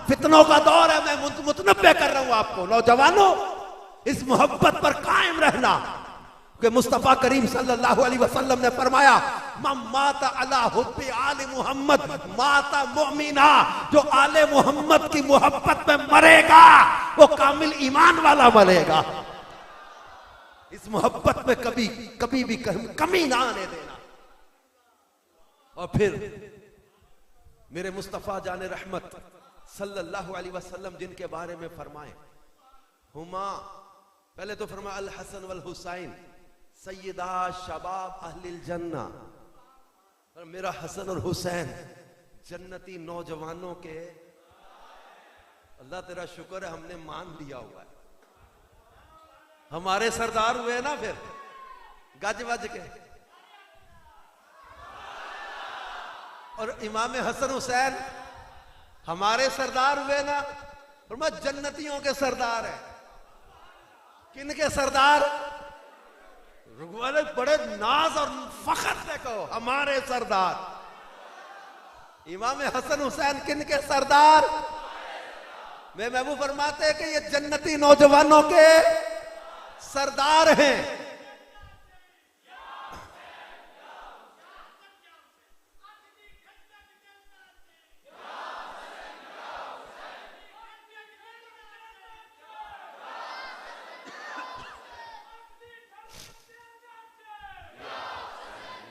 फितनों का दौर है, मैं मुतनब्बे कर रहा हूं आपको नौजवानों, इस मोहब्बत पर कायम रहना कि मुस्तफा करीम सल्लल्लाहु अलैहि वसल्लम ने फरमाया माता अला हुब्बी आले मोहम्मद माता मोमिना, जो आले मोहम्मद की मोहब्बत में मरेगा वो कामिल ईमान वाला मरेगा। इस मोहब्बत में कभी भी कमी ना आने देना। और फिर मेरे मुस्तफा जाने रहमत सल्लल्लाहु अलैहि वसल्लम जिनके बारे में फरमाए, हुमा, पहले तो फरमाया अल हसन वल हुसैन सैयदा शबाब अहलिल जन्ना, और मेरा हसन और हुसैन जन्नती नौजवानों के। अल्लाह तेरा शुक्र है हमने मान लिया हुआ है, हमारे सरदार हुए ना फिर गज वज के। और इमाम हसन हुसैन हमारे सरदार हुए ना, और मैं जन्नतियों के सरदार है। किन के सरदार? बड़े नाज और फख्र से कहो हमारे सरदार। इमाम हसन हुसैन किन के सरदार? मैं महबूब फरमाते हैं कि ये जन्नती नौजवानों के सरदार हैं।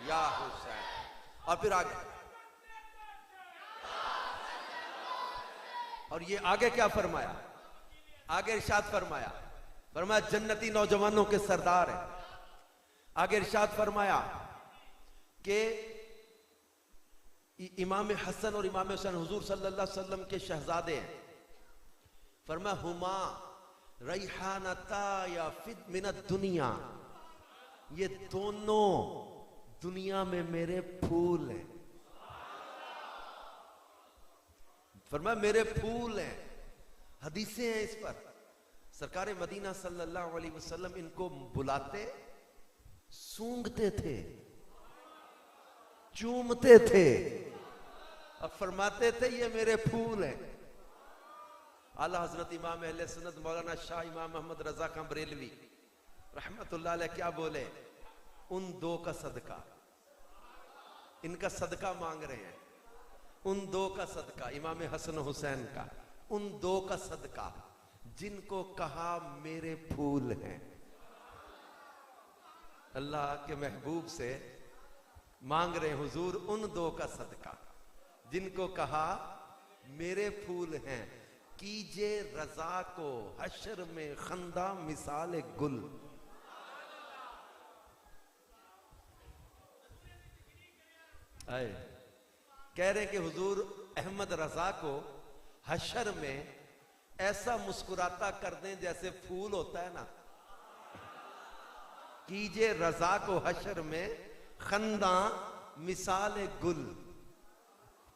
या हुसैन। और फिर आगे, और ये आगे क्या फरमाया? आगे इरशाद फरमाया, फरमाया जन्नती नौजवानों के सरदार है। आगे इरशाद फरमाया कि इमाम हसन और इमाम हुसैन हुजूर सल्लल्लाहु अलैहि वसल्लम के शहजादे हैं। फरमाया हुमा रैहानता या फिद मिनत दुनिया, ये दोनों दुनिया में मेरे फूल हैं। फरमाया मेरे फूल हैं। हदीसें हैं इस पर। सरकार मदीना सल्लल्लाहु अलैहि वसल्लम इनको बुलाते, सूंघते थे, चूमते थे और फरमाते थे ये मेरे फूल हैं। आला हजरत इमाम अहले सुन्नत मौलाना शाह इमाम मोहम्मद रजा खां बरेलवी रहमतुल्लाह अलैह क्या बोले? उन दो का सदका, इनका सदका मांग रहे हैं। उन दो का सदका, इमाम हसन हुसैन का, उन दो का सदका जिनको कहा मेरे फूल हैं। अल्लाह के महबूब से मांग रहे हुजूर उन दो का सदका जिनको कहा मेरे फूल हैं। कीजे रजा को हशर में खंदा मिसाल गुल। आए कह रहे कि हुजूर अहमद रजा को हशर में ऐसा मुस्कुराता कर दें जैसे फूल होता है ना। कीजे रजा को हशर में खंदा मिसाल गुल,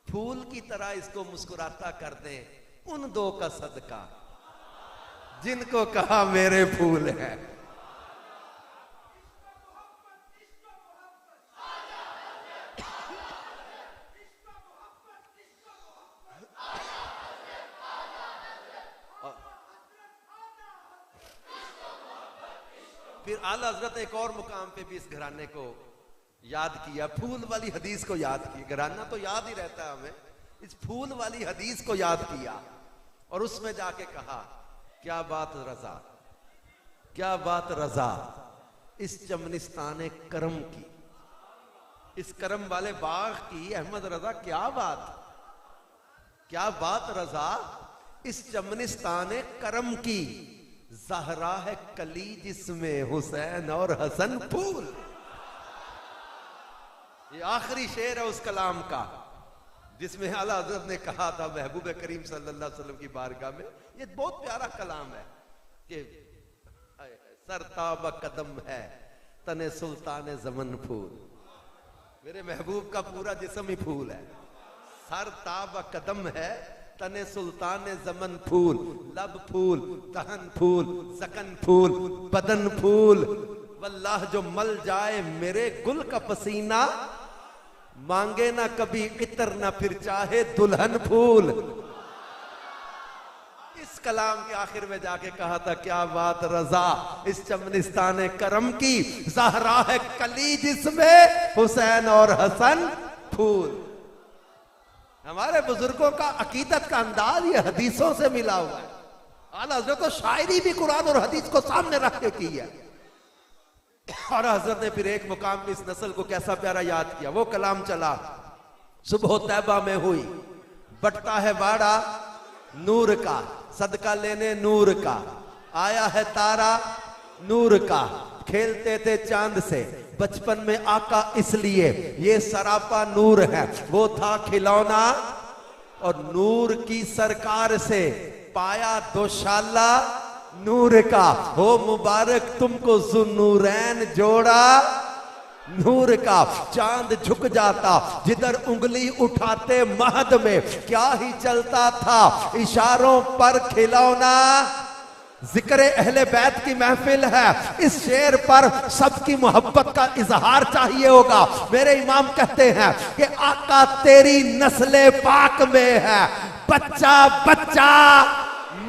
फूल की तरह इसको मुस्कुराता कर दें। उन दो का सदका जिनको कहा मेरे फूल है। फिर आला हजरत एक और मुकाम पे भी इस घराने को याद किया, फूल वाली हदीस को याद किया। घराना तो याद ही रहता है हमें, इस फूल वाली हदीस को याद किया और उसमें जाके कहा क्या बात रजा, क्या बात रजा इस चमनिस्तान करम की, इस करम वाले बाग की अहमद रजा, क्या बात रजा इस चमनिस्तान करम की। ज़हरा है कली जिसमें हुसैन और हसन फूल। ये आखिरी शेर है उस कलाम का जिसमें आला हज़रत ने कहा था महबूब करीम सल्लल्लाहु अलैहि वसल्लम की बारगाह में। ये बहुत प्यारा कलाम है कि सरताब कदम है तने सुल्तान जमन फूल। मेरे महबूब का पूरा जिस्म ही फूल है। सरताब कदम है तने सुल्तान जमन फूल, लब फूल, तहन फूल, सकन फूल, बदन फूल। वल्लाह जो मल जाए मेरे गुल का पसीना, मांगे ना कभी इतर ना फिर चाहे दुल्हन फूल। इस कलाम के आखिर में जाके कहा था क्या बात रजा इस चमनिस्तान करम की। ज़हरा है कली जिसमें हुसैन और हसन फूल। हमारे बुजुर्गों का अकीदत का अंदाज ये हदीसों से मिला हुआ है। आला हज़रत तो शायरी भी कुरान और हदीस को सामने रख के की है। और हज़रत ने फिर एक मुकाम पे इस नस्ल को कैसा प्यारा याद किया। वो कलाम चला, सुबह तैबा में हुई बटता है बाड़ा नूर का, सदका लेने नूर का, आया है तारा नूर का। खेलते थे चांद से बचपन में आका इसलिए ये सरापा नूर है। वो था खिलौना और नूर की सरकार से पाया दोशाला नूर का। हो मुबारक तुमको जुन्नूरैन जोड़ा नूर का। चांद झुक जाता जिधर उंगली उठाते महद में, क्या ही चलता था इशारों पर खिलौना। जिक्र अहले बैत की महफिल है, इस शेर पर सबकी मोहब्बत का इजहार चाहिए होगा। मेरे इमाम कहते हैं कि आका तेरी नस्ले पाक में है बच्चा बच्चा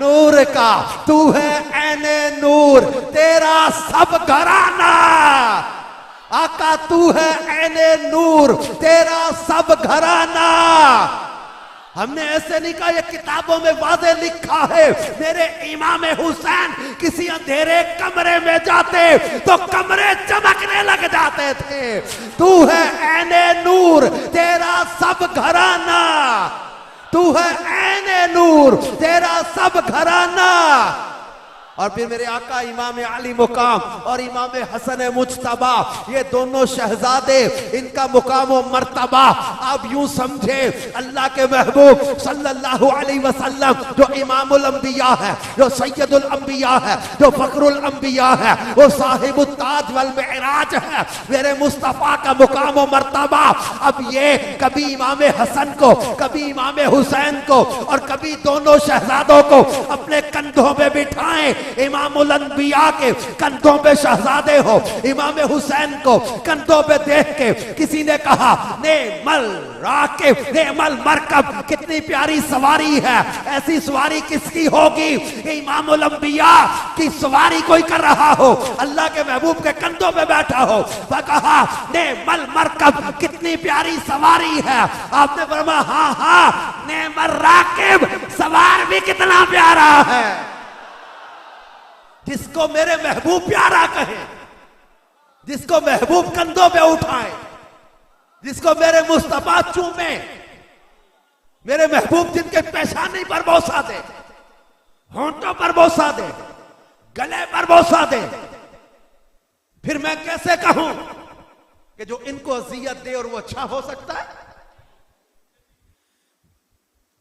नूर का। तू है ऐने नूर तेरा सब घराना। आका तू है ऐने नूर तेरा सब घराना। हमने ऐसे नहीं कहा, ये किताबों में वाज़े लिखा है। मेरे इमाम हुसैन किसी अंधेरे कमरे में जाते तो कमरे चमकने लग जाते थे। तू है ऐने नूर तेरा सब घराना, तू है ऐने नूर तेरा सब घराना। और फिर मेरे आका इमाम अली मुकाम और इमाम हसन मुज्तबा, ये दोनों शहजादे, इनका मुकाम व मर्तबा आप यूं समझे अल्लाह के महबूब सल्लल्लाहु अलैहि वसल्लम जो इमामुल अंबिया है, जो सैयदुल अंबिया है, जो फखरुल अंबिया है, वो साहिबुत ताज वल मिराज है, मेरे मुस्तफा का मुकाम व मर्तबा। अब ये कभी इमाम हसन को, कभी इमाम हुसैन को और कभी दोनों शहजादों को अपने कंधों पे बिठाएं। इमामुल अंबिया के कंधों पे शहजादे हो, इमाम हुसैन को कंधों पे देख के किसी ने कहा नेमल राकिब नेमल मरकब, कितनी प्यारी सवारी है, ऐसी सवारी किसकी होगी? इमामुल अंबिया की सवारी कोई कर रहा हो, अल्लाह के महबूब के कंधों पे बैठा हो। वह कहा नेमल मरकब, कितनी प्यारी सवारी है। आपने फरमाया हाँ हाँ नेमल राकिब, सवार भी कितना प्यारा है। जिसको मेरे महबूब प्यारा कहे, जिसको महबूब कंधों पे उठाए, जिसको मेरे मुस्तफा चूमे, मेरे महबूब जिनके पेशानी पर बोसा दे, होंठों पर बोसा दे, गले पर बोसा दे, फिर मैं कैसे कहूं कि जो इनको अजियत दे और वो अच्छा हो सकता है?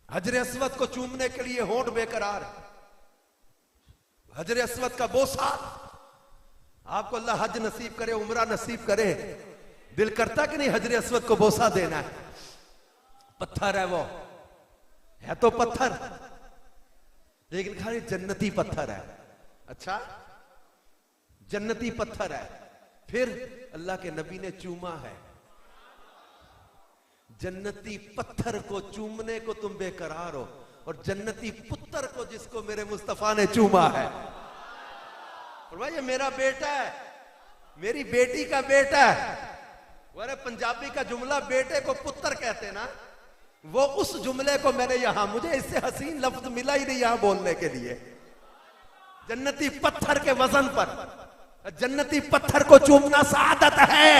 हजर अस्वद को चूमने के लिए होंठ बेकरार है, हजर अस्वद का बोसा। आपको अल्लाह हज नसीब करे, उम्रा नसीब करे, दिल करता कि नहीं हजर अस्वद को बोसा देना है? पत्थर है, वो है तो पत्थर, लेकिन खाली जन्नती पत्थर है। अच्छा, जन्नती पत्थर है। फिर अल्लाह के नबी ने चूमा है। जन्नती पत्थर को चूमने को तुम बेकरार हो, और जन्नती पुत्र को जिसको मेरे मुस्तफा ने चूमा है, और भाई ये मेरा बेटा है, मेरी बेटी का बेटा है। अरे पंजाबी का जुमला बेटे को पुत्र कहते ना, वो उस जुमले को मैंने यहां, मुझे इससे हसीन लफ्ज मिला ही नहीं यहां बोलने के लिए। जन्नती पत्थर के वजन पर, जन्नती पत्थर को चूमना सादत है,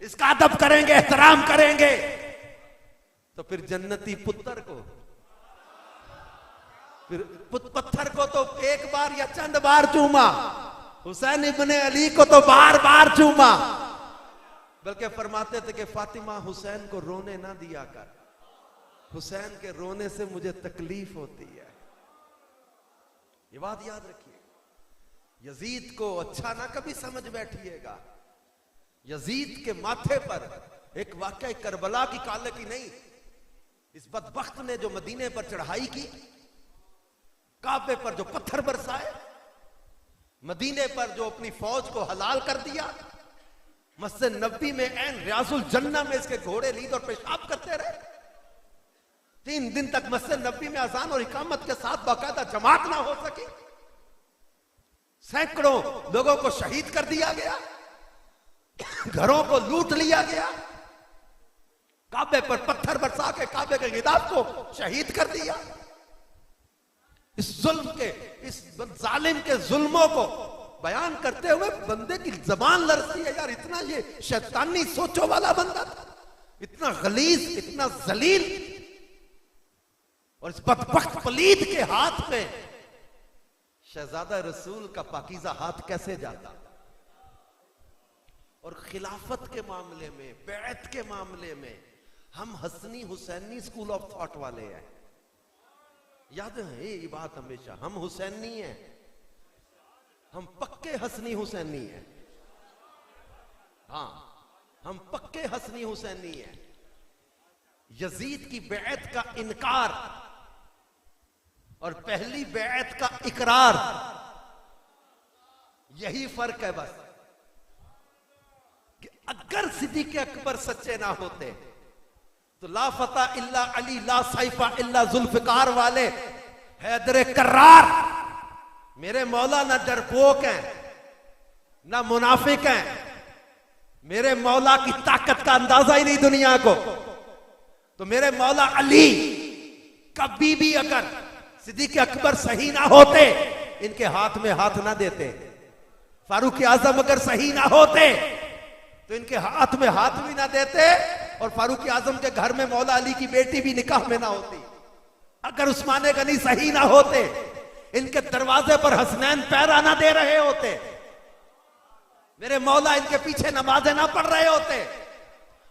इसका अदब करेंगे, एहतराम करेंगे। तो फिर जन्नती पुत्र को, फिर पत्थर को तो एक बार या चंद बार चूमा, हुसैन इब्ने अली को तो बार बार चूमा। बल्कि फरमाते थे कि फातिमा हुसैन को रोने ना दिया कर, हुसैन के रोने से मुझे तकलीफ होती है। ये बात याद रखिए। यजीद को अच्छा ना कभी समझ बैठिएगा। यजीद के माथे पर एक वाकई करबला की काले की नहीं, इस बदबख्त ने जो मदीने पर चढ़ाई की, काबे पर जो पत्थर बरसाए, मदीने पर जो अपनी फौज को हलाल कर दिया, मस्जिद नबी में ऐन रियाजुल जन्ना में इसके घोड़े लीद और पेशाब करते रहे। 3 दिन तक मस्जिद नबी में अजान और इकामत के साथ बाकायदा जमात ना हो सकी। सैकड़ों लोगों को शहीद कर दिया गया, घरों को लूट लिया गया, काबे पर पत्थर बरसा के काबे के गिदाफ को शहीद कर दिया। इस जुल्म के, इस जालिम के जुल्मों को बयान करते हुए बंदे की जबान लड़ती है। यार इतना ये शैतानी सोचो वाला बंदा था, इतना गलीज, इतना जलील, और इस बदबख्त पलीद के हाथ में शहजादा रसूल का पाकीज़ा हाथ कैसे जाता। और खिलाफत के मामले में, बैत के मामले में हम Hasani Husaini school of thought वाले हैं। याद है ये बात हमेशा, हम हुसैनी हैं, हम पक्के हसनी हुसैनी हैं। हाँ, हम पक्के हसनी हुसैनी हैं। यजीद की बैत का इनकार और पहली बैत का इकरार, यही फर्क है बस। कि अगर सिद्दीक़ अकबर सच्चे ना होते तो ला फता इल्ला अली, ला सैफा इल्ला जुल्फकार वाले हैदर कर्रार, मेरे मौला ना डरपोक हैं ना मुनाफिक हैं, मेरे मौला की ताकत का अंदाजा ही नहीं दुनिया को। तो मेरे मौला अली कभी भी अगर सिद्दीक़ अकबर सही ना होते, इनके हाथ में हाथ ना देते। फारूक आजम अगर सही ना होते तो इनके हाथ में हाथ भी ना देते, और फारूक आजम के घर में मौला अली की बेटी भी निकाह में ना होती। अगर उस्मान गनी सही ना होते, इनके दरवाजे पर हसनैन पैरा ना दे रहे होते, मेरे मौला इनके पीछे नमाजें ना पढ़ रहे होते।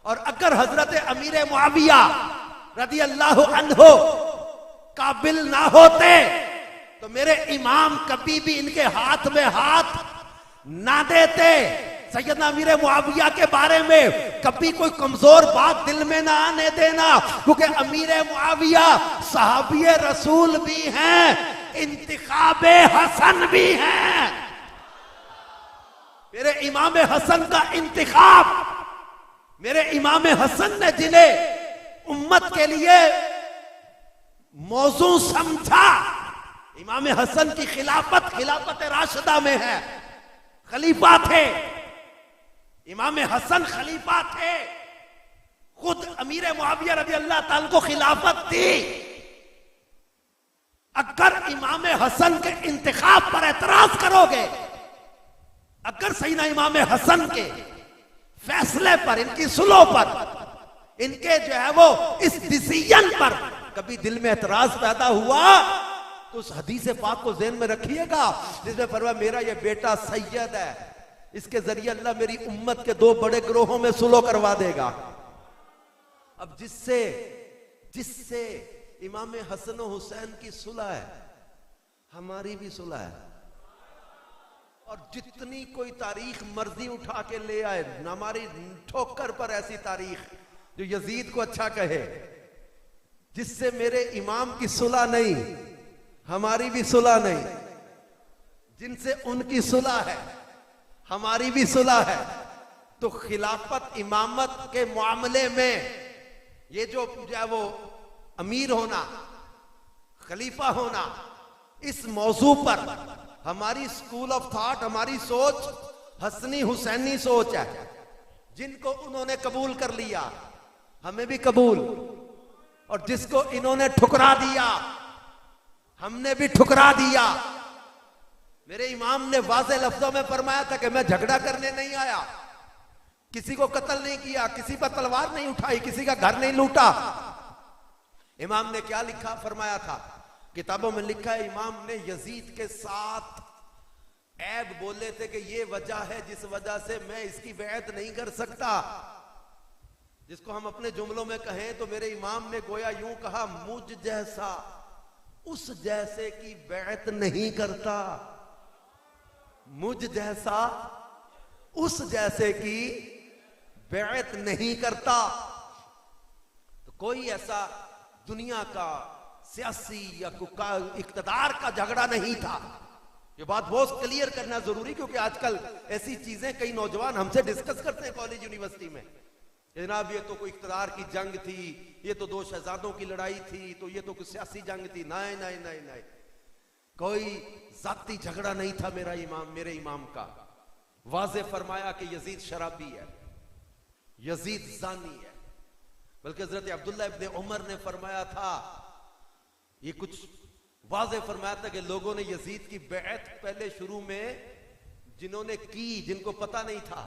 और अगर हजरत अमीर मुआविया रदी अल्लाह अन्हो काबिल ना होते तो मेरे इमाम कभी भी इनके हाथ में हाथ ना देते। सैयदना अमीर मुआविया के बारे में कभी कोई कमजोर बात दिल में ना आने देना, क्योंकि अमीर मुआविया सहाबी रसूल भी हैं, इंतिखाबे हसन भी हैं। मेरे इमाम हसन का इंतिखाब, मेरे इमाम हसन ने जिन्हें उम्मत के लिए मौजू समझा, इमाम हसन की खिलाफत राशिदा में है, खलीफा थे, इमाम हसन खलीफा थे, खुद अमीर मुआविया रज़ी अल्लाह ताला को खिलाफत थी। अगर इमाम हसन के इंतखाब पर एतराज करोगे, अगर सहीना इमाम हसन के फैसले पर, इनकी सुलह पर, इनके जो है वो इस डिसीजन पर कभी दिल में एतराज पैदा हुआ तो उस हदीस पाक को ज़हन में रखिएगा जिसमें फरमाया मेरा ये बेटा सैयद है, इसके जरिए अल्लाह मेरी उम्मत के 2 बड़े ग्रोहों में सुलह करवा देगा। अब जिससे इमाम हसन और हुसैन की सुलह है, हमारी भी सुलह है। और जितनी कोई तारीख मर्जी उठा के ले आए, हमारी ठोकर पर ऐसी तारीख जो यजीद को अच्छा कहे, जिससे मेरे इमाम की सुलह नहीं, हमारी भी सुलह नहीं, जिनसे उनकी सुलह है, हमारी भी सुलह है। तो खिलाफत इमामत के मामले में ये जो है वो अमीर होना, खलीफा होना, इस मौजू पर हमारी स्कूल ऑफ थॉट, हमारी सोच हसनी हुसैनी सोच है। जिनको उन्होंने कबूल कर लिया, हमें भी कबूल, और जिसको इन्होंने ठुकरा दिया, हमने भी ठुकरा दिया। मेरे इमाम ने वाज़े लफ्जों में फरमाया था कि मैं झगड़ा करने नहीं आया, किसी को कत्ल नहीं किया, किसी पर तलवार नहीं उठाई, किसी का घर नहीं लूटा। इमाम ने क्या लिखा, फरमाया था, किताबों में लिखा है, इमाम ने यजीद के साथ ऐब बोले थे कि ये वजह है जिस वजह से मैं इसकी बैत नहीं कर सकता। जिसको हम अपने जुमलों में कहें तो मेरे इमाम ने गोया यूं कहा, मुझ जैसा उस जैसे की बैत नहीं करता, मुझ जैसा उस जैसे की बैत नहीं करता। तो कोई ऐसा दुनिया का सियासी या इक्तदार का झगड़ा नहीं था। ये बात बहुत क्लियर करना जरूरी, क्योंकि आजकल ऐसी चीजें कई नौजवान हमसे डिस्कस करते हैं कॉलेज यूनिवर्सिटी में, जनाब ये तो कोई इक्तदार की जंग थी, ये तो 2 शहजादों की लड़ाई थी, तो ये तो कोई सियासी जंग थी। नहीं नहीं नहीं नहीं, कोई जाती झगड़ा नहीं था मेरे इमाम का। वाज़े फरमाया कि यजीद शराबी है, यजीद जानी है। बल्कि हजरत अब्दुल्लाह इब्ने उमर ने फरमाया था, ये कुछ वाज़े फरमाया था कि लोगों ने यजीद की बैत पहले शुरू में जिन्होंने की, जिनको पता नहीं था,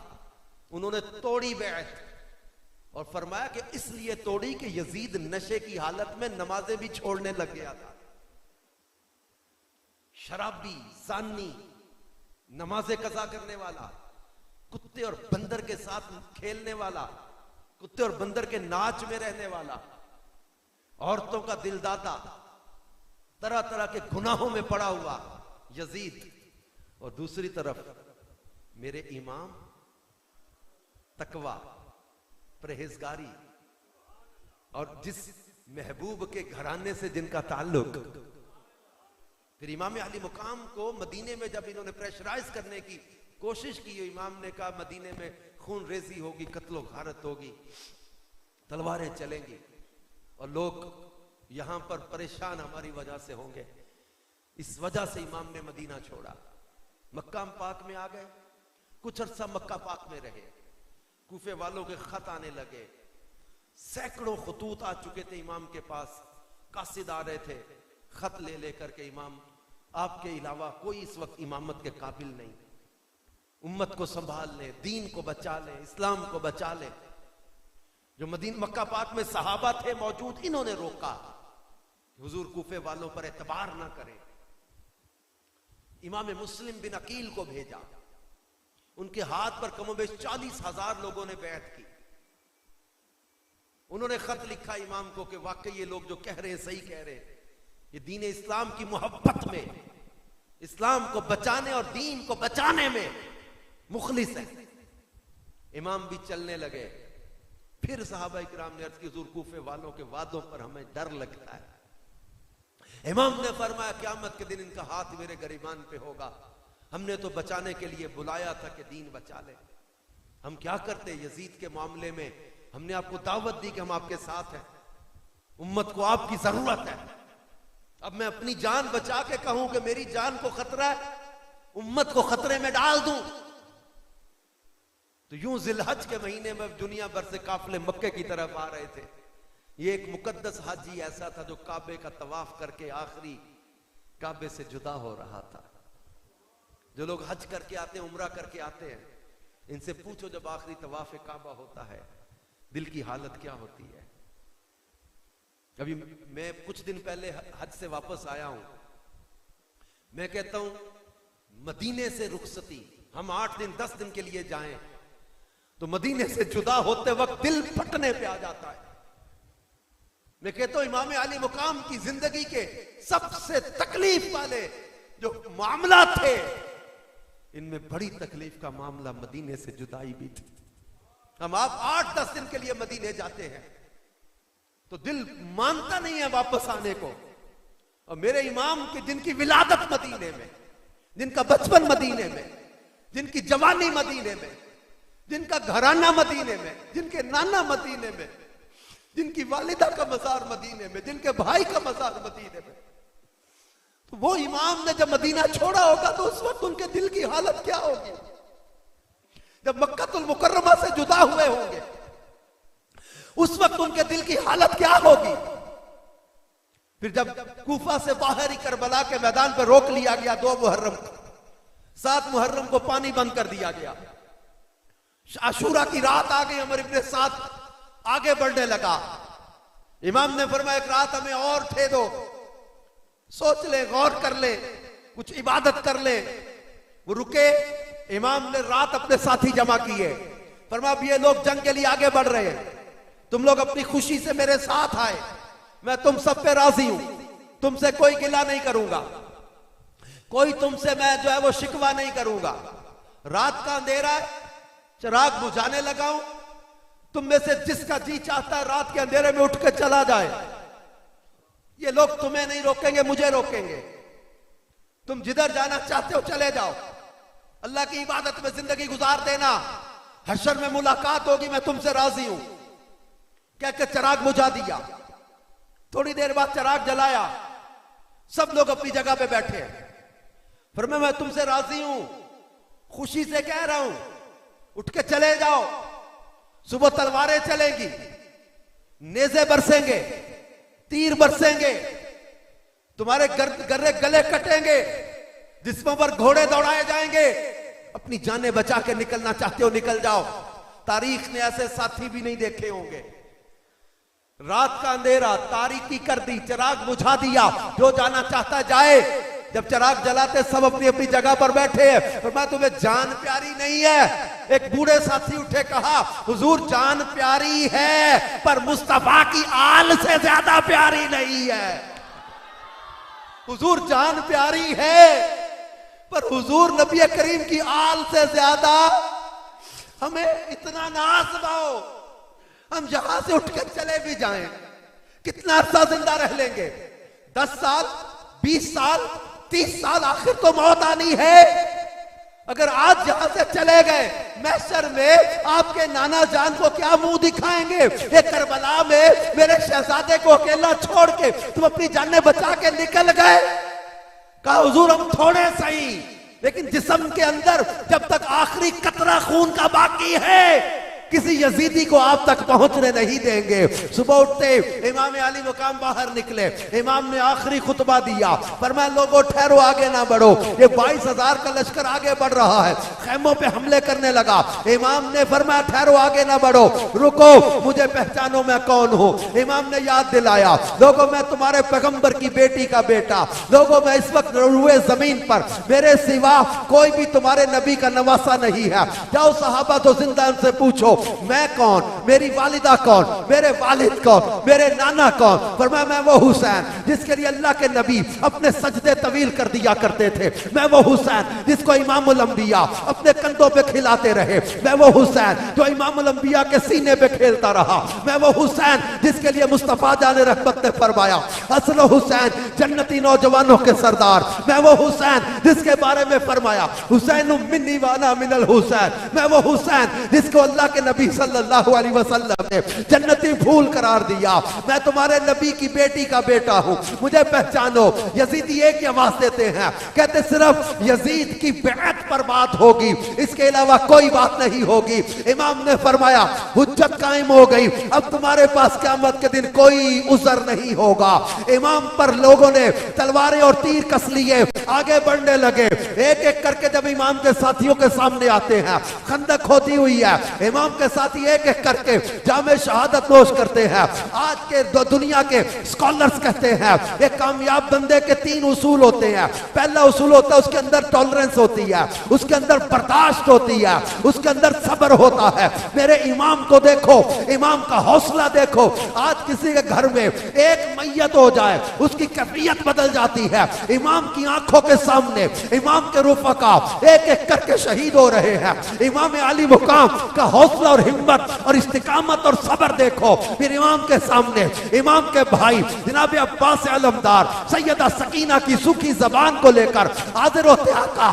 उन्होंने तोड़ी बैत, और फरमाया कि इसलिए तोड़ी कि यजीद नशे की हालत में नमाजें भी छोड़ने लग गया था। शराबी, जानी, नमाजें कज़ा करने वाला, कुत्ते और बंदर के साथ खेलने वाला, कुत्ते और बंदर के नाच में रहने वाला, औरतों का दिलदाता, तरह तरह के गुनाहों में पड़ा हुआ यजीद। और दूसरी तरफ मेरे इमाम तकवा, परहेजगारी, और जिस महबूब के घराने से जिनका ताल्लुक। फिर इमाम अली मुकाम को मदीने में जब इन्होंने प्रेशराइज करने की कोशिश की, इमाम ने कहा मदीने में खून रेजी होगी, कत्लो गारत होगी, तलवारें चलेंगी, और लोग यहां पर परेशान हमारी वजह से होंगे। इस वजह से इमाम ने मदीना छोड़ा, मक्का पाक में आ गए, कुछ अरसा मक्का पाक में रहे। कूफे वालों के खत आने लगे, सैकड़ों खतूत आ चुके थे इमाम के पास, कासिद आ रहे थे खत ले लेकर के, इमाम आपके अलावा कोई इस वक्त इमामत के काबिल नहीं, उम्मत को संभाल ले, दीन को बचा ले, इस्लाम को बचा ले। जो मक्का पाक में सहाबा थे मौजूद, इन्होंने रोका हुजूर कूफे वालों पर एतबार ना करें, इमाम मुस्लिम बिन अकील को भेजा। उनके हाथ पर कमोबेश 40,000 लोगों ने बैठ की। उन्होंने खत लिखा इमाम को कि वाकई ये लोग जो कह रहे हैं सही कह रहे हैं, ये दीन इस्लाम की मोहब्बत में, इस्लाम को बचाने और दीन को बचाने में मुखलिस है। इमाम भी चलने लगे। फिर सहाबा इकराम ने अर्ज की, हुजूर कूफे वालों के वादों पर हमें डर लगता है। इमाम ने फरमाया, क़यामत के दिन इनका हाथ मेरे गरिबान पे होगा। हमने तो बचाने के लिए बुलाया था कि दीन बचा ले। हम क्या करते यजीद के मामले में? हमने आपको दावत दी कि हम आपके साथ हैं, उम्मत को आपकी जरूरत है। अब मैं अपनी जान बचा के कहूं कि मेरी जान को खतरा है, उम्मत को खतरे में डाल दूं? तो यूं जिलहज के महीने में दुनिया भर से काफिले मक्के की तरफ आ रहे थे। ये एक मुकद्दस हाजी ऐसा था जो काबे का तवाफ करके आखिरी काबे से जुदा हो रहा था। जो लोग हज करके आते हैं, उम्रा करके आते हैं, इनसे पूछो जब आखिरी तवाफ काबा होता है दिल की हालत क्या होती है। अभी मैं कुछ दिन पहले हज से वापस आया हूं। मैं कहता हूं मदीने से रुखसती, हम 8 दिन 10 दिन के लिए जाएं तो मदीने से जुदा होते वक्त दिल फटने पे आ जाता है। मैं कहता हूं इमाम अली मुकाम की जिंदगी के सबसे तकलीफ वाले जो मामला थे, इनमें बड़ी तकलीफ का मामला मदीने से जुदाई भी थी। हम आप 8-10 दिन के लिए मदीने जाते हैं तो दिल मानता नहीं है वापस आने को। और मेरे इमाम की जिनकी विलादत मदीने में, जिनका बचपन मदीने में, जिनकी जवानी मदीने में, जिनका घराना मदीने में, जिनके नाना मदीने में, जिनकी वालिदा का मजार मदीने में, जिनके भाई का मजार मदीने में, तो वो इमाम ने जब मदीना छोड़ा होगा तो उस वक्त उनके दिल की हालत क्या होगी? जब मक्कातुल मुकर्रमा से जुदा हुए होंगे उस वक्त उनके दिल की हालत क्या होगी? फिर जब कूफा से बाहर ही करबला के मैदान पर रोक लिया गया 2 मुहर्रम को, 7 मुहर्रम को पानी बंद कर दिया गया। आशूरा की रात आ गई, अमर इब्ने साथ आगे बढ़ने लगा। इमाम ने फरमाया एक रात हमें और ठे दो, सोच ले, गौर कर ले, कुछ इबादत कर ले। वो रुके। इमाम ने रात अपने साथी जमा किए। फरमाया अब ये लोग जंग के लिए आगे बढ़ रहे हैं, तुम लोग अपनी खुशी से मेरे साथ आए, मैं तुम सब पे राजी हूं, तुमसे कोई गिला नहीं करूंगा, कोई तुमसे मैं जो है वो शिकवा नहीं करूंगा। रात का अंधेरा है, चिराग बुझाने लगा हूं, तुम में से जिसका जी चाहता है रात के अंधेरे में उठ के चला जाए। ये लोग तुम्हें नहीं रोकेंगे, मुझे रोकेंगे। तुम जिधर जाना चाहते हो चले जाओ, अल्लाह की इबादत में जिंदगी गुजार देना, हशर में मुलाकात होगी, मैं तुमसे राजी हूं। कहकर चिराग बुझा दिया। थोड़ी देर बाद चिराग जलाया, सब लोग अपनी जगह पे बैठे। फिर मैं तुमसे राजी हूं, खुशी से कह रहा हूं, उठ के चले जाओ। सुबह तलवारें चलेंगी, नेज़े बरसेंगे, तीर बरसेंगे, तुम्हारे गर्रे गले कटेंगे, जिस्मों पर घोड़े दौड़ाए जाएंगे। अपनी जानें बचा के निकलना चाहते हो निकल जाओ। तारीख ने ऐसे साथी भी नहीं देखे होंगे। रात का अंधेरा, तारीकी कर दी, चिराग बुझा दिया, जो जाना चाहता जाए। जब चिराग जलाते सब अपनी अपनी जगह पर बैठे हैं। और मैं तुम्हें जान प्यारी नहीं है? एक बूढ़े साथी उठे, कहा हुजूर जान प्यारी है पर मुस्तफा की आल से ज्यादा प्यारी नहीं है। हुजूर जान प्यारी है पर हुजूर नबी करीम की आल से ज्यादा हमें इतना नाज़। हम यहां से उठ के चले भी जाएं, कितना अरसा जिंदा रह लेंगे? 10 साल, 20 साल, 30 साल, आखिर तो मौत आनी है। अगर आज यहां से चले गए, महशर में आपके नाना जान को क्या मुंह दिखाएंगे? एक करबला में मेरे शहजादे को अकेला छोड़ के तुम अपनी जानें बचा के निकल गए। कहा हुजूर हम थोड़े सही, लेकिन जिस्म के अंदर जब तक आखिरी कतरा खून का बाकी है, किसी यजीदी को आप तक पहुंचने नहीं देंगे। सुबह उठते इमाम अली मुकाम बाहर निकले, इमाम ने आखिरी खुतबा दिया, फरमाया लोगों ठहरो, आगे ना बढ़ो। ये 22,000 का लश्कर आगे बढ़ रहा है, खैमों पे हमले करने लगा। इमाम ने फरमाया ठहरो, आगे ना बढ़ो, रुको, मुझे पहचानो मैं कौन हूं। इमाम ने याद दिलाया, लोगों मैं तुम्हारे पैगंबर की बेटी का बेटा, लोगों मैं इस वक्त रुए जमीन पर मेरे सिवा कोई भी तुम्हारे नबी का नवासा नहीं है। जाओ सहाबा तो जिंदा से पूछो मैं कौन, मेरी वालिदा कौन, मेरे वालिद कौन, मेरे नाना कौन। फरमाया मैं वो हुसैन जिसके लिए अल्लाह के नबी अपने सजदे तवील कर दिया करते थे, मैं वो हुसैन जिसको इमामुल अंबिया अपने कंधों पे खिलाते रहे, मैं वो हुसैन जो इमामुल अंबिया के सीने पे खेलता रहा, मैं वो हुसैन जिसके लिए मुस्तफा जाने रहमत ने फरमाया हसन हुसैन जन्नती नौजवानों के सरदार, मैं वो हुसैन जिसके बारे में फरमाया हुसैन मिन्नी वाना मिनल हुसैन, मैं वो हुसैन जिसको अल्लाह के नबी सल्लल्लाहु अलैहि वसल्लम ने जन्नती फूल करार दिया, मैं तुम्हारे नबी की बेटी का बेटा हूं, मुझे पहचानो। यजीदी एक ही आवाज देते हैं, कहते सिर्फ यजीद की बैत पर बात होगी, इसके अलावा कोई बात नहीं होगी। इमाम ने फरमाया हुज्जत कायम हो गई, अब तुम्हारे पास क़यामत के दिन कोई उज़र नहीं होगा। इमाम पर लोगों ने तलवारें और तीर कस लिए, आगे बढ़ने लगे, एक एक करके जब इमाम के साथियों के सामने आते हैं, खंदक होती हुई है, इमाम के साथी एक एक करके जामे शहादत नोश करते हैं। आज के दुनिया के स्कॉलर्स कहते हैं एक कामयाब बंदे के 3 उसूल होते हैं। पहला उसूल होता है उसके अंदर टॉलरेंस होती है, उसके अंदर बर्दाश्त होती है, उसके अंदर सब्र होता है। मेरे इमाम को देखो, इमाम का हौसला देखो, आज किसी के घर में एक मैयत हो जाए उसकी कैफियत बदल जाती है। इमाम की आंखों के सामने इमाम के रुफका एक एक करके शहीद हो रहे हैं। इमाम अली मुकाम का हौसला और हिम्मत और इस्तिकामत और सब्र देखो। फिर इमाम के सामने इमाम के भाई जनाब अब्बास अलमदार सैयदा सकीना की सूखी जबान को लेकर हाजिर होते, आका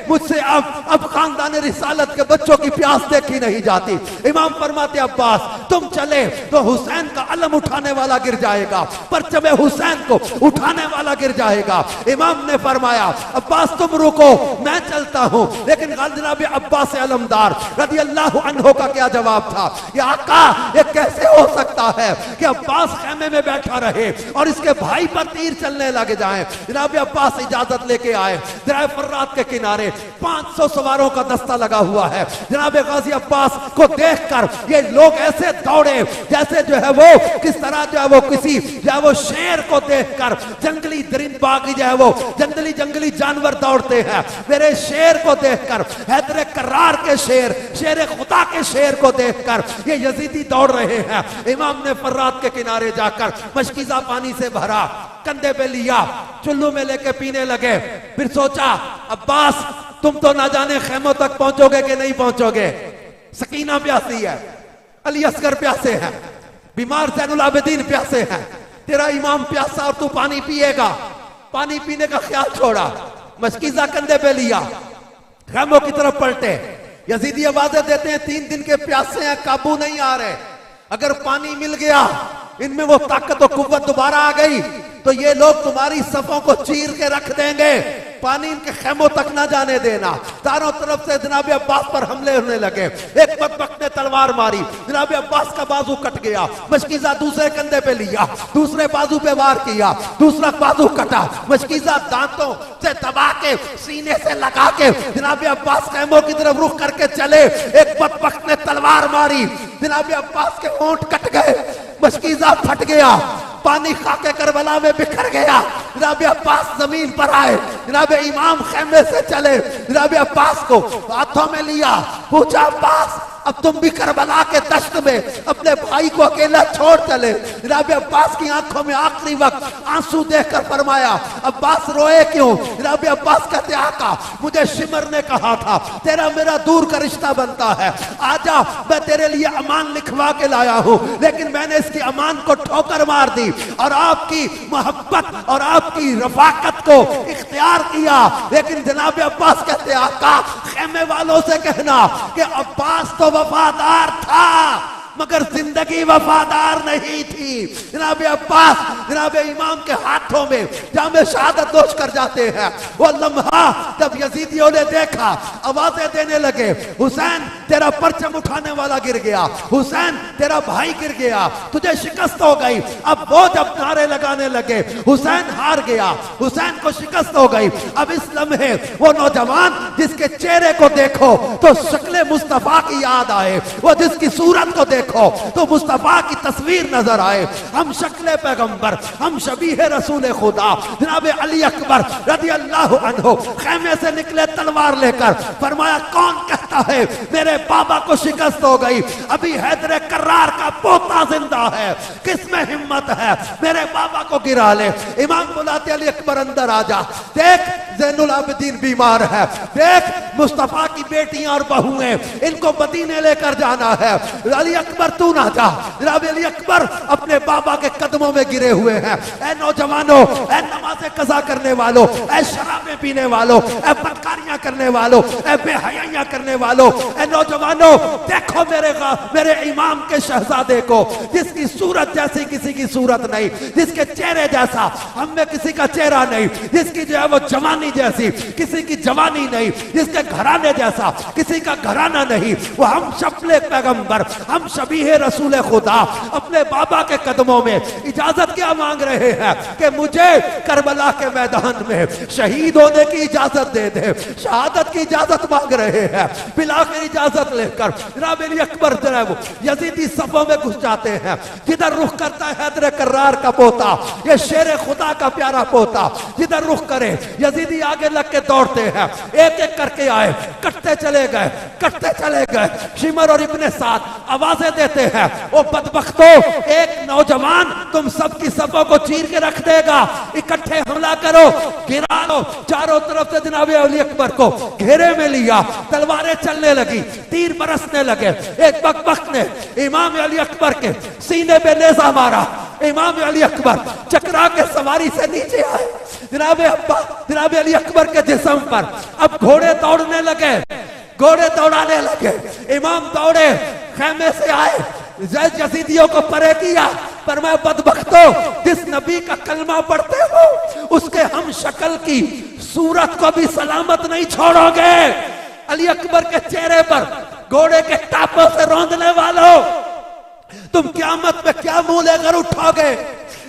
मुझसे अब खानदान रिसालत के बच्चों की प्यास देखी नहीं जाती। इमाम फरमाते अब्बास तुम चले तो हुसैन का अलम उठाने वाला गिर जाएगा, परचम हुसैन को उठाने वाला गिर जाएगा। इमाम ने फरमाया अब्बास तुम रुको, मैं चलता हूं। लेकिन जनाब अब्बास अलमदार रज़ी अल्लाह अन्हु का क्या जवाब था, ये आका ये कैसे हो सकता है कि अब्बास खेमे में बैठा रहे और इसके भाई पर तीर चलने लगे जाएं। जनाब अब्बास इजाजत लेके आए, दरिया फर्रात के किनारे 500 सवारों का दस्ता लगा हुआ है। जनाब गाजी अब्बास को देखकर ये लोग ऐसे दौड़े जैसे जो है वो किस तरह जो है वो किसी जो है वो शेर को देखकर जंगली दरिंद बागी जो है वो जंगली जानवर दौड़ते हैं। मेरे शेर को देखकर, हैदर करार के शेर खुदा के शेर को देखकर ये यजीदी दौड़ रहे हैं। इमाम ने फर्रात के किनारे जाकर मशकीज़ा पानी से भरा, कंधे पे लिया, चुल्लू में लेके पीने लगे। फिर सोचा अब्बास तुम तो ना जाने खेमों तक पहुंचोगे कि नहीं पहुंचोगे। सकीना प्यासी है, अली असगर प्यासे हैं, बीमार ज़ैनुल आबिदीन प्यासे हैं, तेरा इमाम प्यासा और तू पानी पिएगा। पानी पीने का ख्याल छोड़ा, मशकीज़ा कंधे पे लिया, खेमों की तरफ पलटे। यजीदी आवाजें देते हैं 3 दिन के प्यासे हैं, काबू नहीं आ रहे। अगर पानी मिल गया, इनमें वो ताकत और कुव्वत दोबारा आ गई तो ये लोग तुम्हारी सफों को चीर के रख देंगे। पानी इनके खेमों तक ना जाने देना। चारों तरफ से जनाब अब्बास पर हमले होने लगे। एक बदबख्त ने तलवार मारी, जनाब अब्बास का बाजू कट गया। मशकीज़ा दूसरे कंधे पे लिया, दूसरे बाजू पे वार किया, दूसरा बाजू कटा। मशकीज़ा दांतों से दबा के सीने से लगा के जनाब अब्बास खेमों की तरफ रुख करके चले। एक बदबख्त ने तलवार मारी, जनाब अब्बास के होंठ कट गए, मशकीज़ा फट गया, पानी खाके करबला में बिखर गया। जनाब अब्बास जमीन पर आए, जनाब इमाम खेमे से चले, जनाब अब्बास को हाथों में लिया, पूछा अब्बास अब तुम भी करबला के दश्त में अपने भाई को अकेला छोड़ चले। जनाब अब्बास की आंखों में आखिरी वक्त आंसू देखकर फरमाया अब्बास रोए क्यों। जनाब अब्बास कहते आका मुझे शिमर ने कहा था तेरा मेरा दूर का रिश्ता बनता है, आजा मैं तेरे लिए अमान लिखवा के लाया हूं। लेकिन मैंने इसकी अमान को ठोकर मार दी और आपकी मोहब्बत और आपकी रफाकत को इख्तियार किया। लेकिन जनाब अब्बास कहते आका खेमे वालों से कहना कि अब्बास तो वफादार था मगर जिंदगी वफादार नहीं थी। जनाब अब्बास जनाब इमाम के हाथों में जामे शहादत नोश कर जाते हैं। वो लम्हा जब यजीदियों ने देखा, आवाजें देने लगे, हुसैन तेरा परचम उठाने वाला गिर गया, हुसैन तेरा भाई गिर गया, तुझे शिकस्त हो गई। अब वो जब नारे लगाने लगे, हुसैन हार गया, हुसैन को शिकस्त हो गई। अब इस लम्हे वो नौजवान जिसके चेहरे को देखो तो शक्ल मुस्तफा की याद आए, वो जिसकी सूरत को देखो तो मुस्तफा की तस्वीर नजर आए। हम शक्ल पैगंबर, हम शबीह रसूल खुदा जनाब अली अकबर रज़ी अल्लाह अन्हु खैमे से निकले तलवार लेकर, फरमाया कौन कहता है मेरे बाबा को शिकस्त हो गई? अभी हैदर कर्रार का पोता जिंदा है, किसमें हिम्मत है मेरे बाबा को गिरा ले। इमाम बुलाते अली अकबर अंदर आ जा, देख ज़ैनुल आबिदीन बीमार है, देख मुस्तफा की बेटियां और बहुएं, इनको मदीने लेकर जाना है। अली अकबर तू ना जा। जनाब अली अकबर अपने बाबा के कदमों में गिरे हुए हैं। ऐ नौजवानों, ऐ नमाज़े कज़ा करने वालों, ऐ शराबें पीने वालों, ऐ बदकारियां करने वालों, ऐ बेहयाइयां करने वालों, ऐ नौजवानों, देखो मेरे इमाम के शहजादे को, जिसकी सूरत जैसी किसी की सूरत नहीं, जिसके चेहरे जैसा हम में किसी का चेहरा नहीं, जिसकी जो है वो जवानी जैसी किसी की जवानी नहीं, जिसके घराने जैसा किसी का घराना नहीं, वो हम शक्ल पैगंबर, हम शबीह रसूल खुदा अपने बाबा के कदमों में इजाजत क्या मांग रहे हैं कि मुझे करबला के मैदान में शहीद होने की इजाजत दे दे, शहादत की इजाजत मांग रहे हैं। बिलाखिर इजाजत लेकर जनाब अली अकबर जनाब यजीदी सफों में घुस जाते हैं। जिधर रुख करता है हैदर कर्रार का पोता, ये शेर खुदा का प्यारा पोता, जिधर रुख करे यजीदी आगे लग के दौड़ते हैं। एक एक करके आए, कटते चले गए, कटते चले गए। शिमर और इब्ने साद आवाजें देते हैं, ओ बदबख्तो, एक नौजवान तुम सबकी सफों को चीर के रख देगा, इकट्ठे हमला करो, गिरा लो। चारों तरफ से जनाब अली अकबर को घेरे में लिया, तलवारें चलने लगी, तीर बरसने लगे। एक बकबक ने इमाम अली अकबर के सीने पे नेज़ा मारा, इमाम अली अकबर चकरा के सवारी से नीचे आए। जनाब अली अकबर के जिस्म पर अब घोड़े दौड़ने लगे, घोड़े दौड़ाने लगे। इमाम दौड़े, खैमे से आए, यजीदियों को परे किया, पर मैं बदबख्तो, जिस नबी का कलमा पढ़ते हो उसके हम शक्ल की सूरत को भी सलामत नहीं छोड़ोगे। अली अकबर के चेहरे पर घोड़े के टापों से रौंदने वालों, तुम क़यामत में क्या मुंह लेकर उठोगे?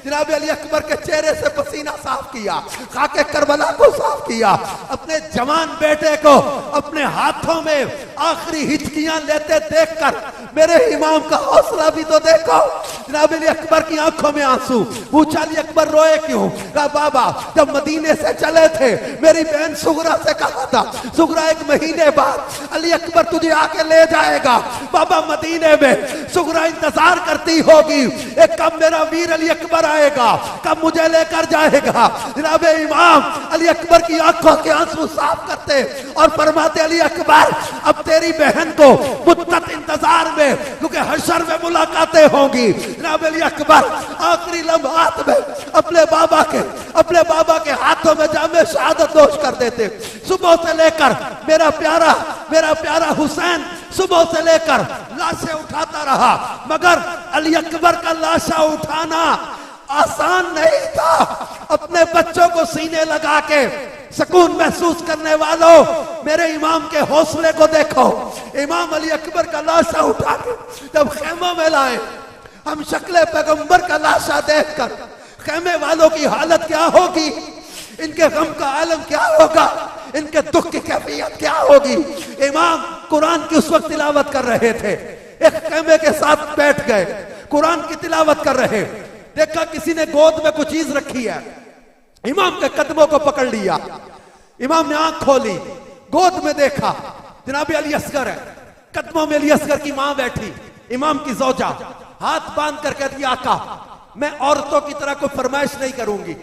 जनाब अली अकबर के चेहरे से पसीना साफ किया, खाके करबला को साफ किया, अपने जवान बेटे को अपने हाथों में आखिरी हिचकियां लेते देखकर मेरे इमाम का हौसला भी तो देखो। जनाब अली अकबर की आंखों में आंसू। पूछा अली अकबर रोए क्यों? कहा बाबा जब मदीने से चले थे मेरी बहन सुगरा से कहा था, सुगरा एक महीने बाद अली अकबर तुझे आके ले जाएगा। बाबा मदीने में सुगरा इंतजार करती होगी, एक कब मेरा वीर अली अकबर आएगा, कब मुझे लेकर जाएगा। जनाब इमाम अली अकबर की आंखों के आंसू साफ करते और फरमाते अली अकबर अब तेरी बहन को मुद्दत इंतजार में, क्योंकि हशर में मुलाकातें होंगी। जनाब अली अकबर आखिरी लम्हात में अपने बाबा के हाथों में जामे शहादत नोश कर देते। सुबह से लेकर मेरा प्यारा हुसैन सुबह से लेकर लाशें उठाता रहा, मगर अली अकबर का लाशा उठाना आसान नहीं था। अपने बच्चों को सीने लगा के सुकून महसूस करने वालों, मेरे इमाम के हौसले को देखो। इमाम अली अकबर का लाशा उठा के जब खेमों में लाए, हम शक्ल पैगंबर का लाशा देखकर खेमे वालों की हालत क्या होगी, इनके गम का आलम क्या होगा, इनके दुख की कैफियत क्या होगी। इमाम कुरान की उस वक्त तिलावत कर रहे थे, एक खेमे के साथ बैठ गए, कुरान की तिलावत कर रहे, देखा किसी ने गोद में कुछ चीज रखी है, इमाम के कदमों को पकड़ लिया। इमाम ने आंख खोली, गोद में देखा जनाब अली असगर है, कदमों में अली असगर की मां बैठी, इमाम की जोजा हाथ बांध कर कहती आका मैं औरतों की तरह कोई फरमाइश नहीं करूंगी,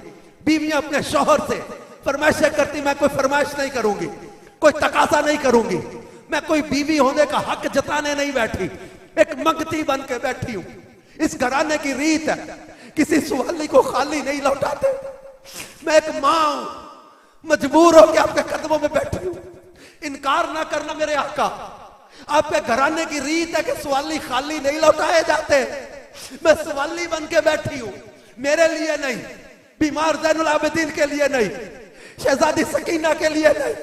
बीवियां अपने शौहर से फरमाइशें करती, मैं कोई फरमाइश नहीं करूंगी, कोई तकाजा नहीं करूंगी, मैं कोई बीवी होने का हक जताने नहीं बैठी, एक मंगती बन के बैठी हूं। इस घराने की रीत है, किसी सुहाली को खाली नहीं लौटाते। मैं एक मां हूं, मजबूर होकर आपके कदमों में बैठी हूं, इनकार ना करना मेरे आका, आपके घराने की रीत है कि सवाली खाली नहीं लौटाए जाते। मैं सवाली बन के बैठी हूं, मेरे लिए नहीं, बीमार ज़ैनुल आबिदीन के लिए नहीं, शहजादी सकीना के लिए नहीं,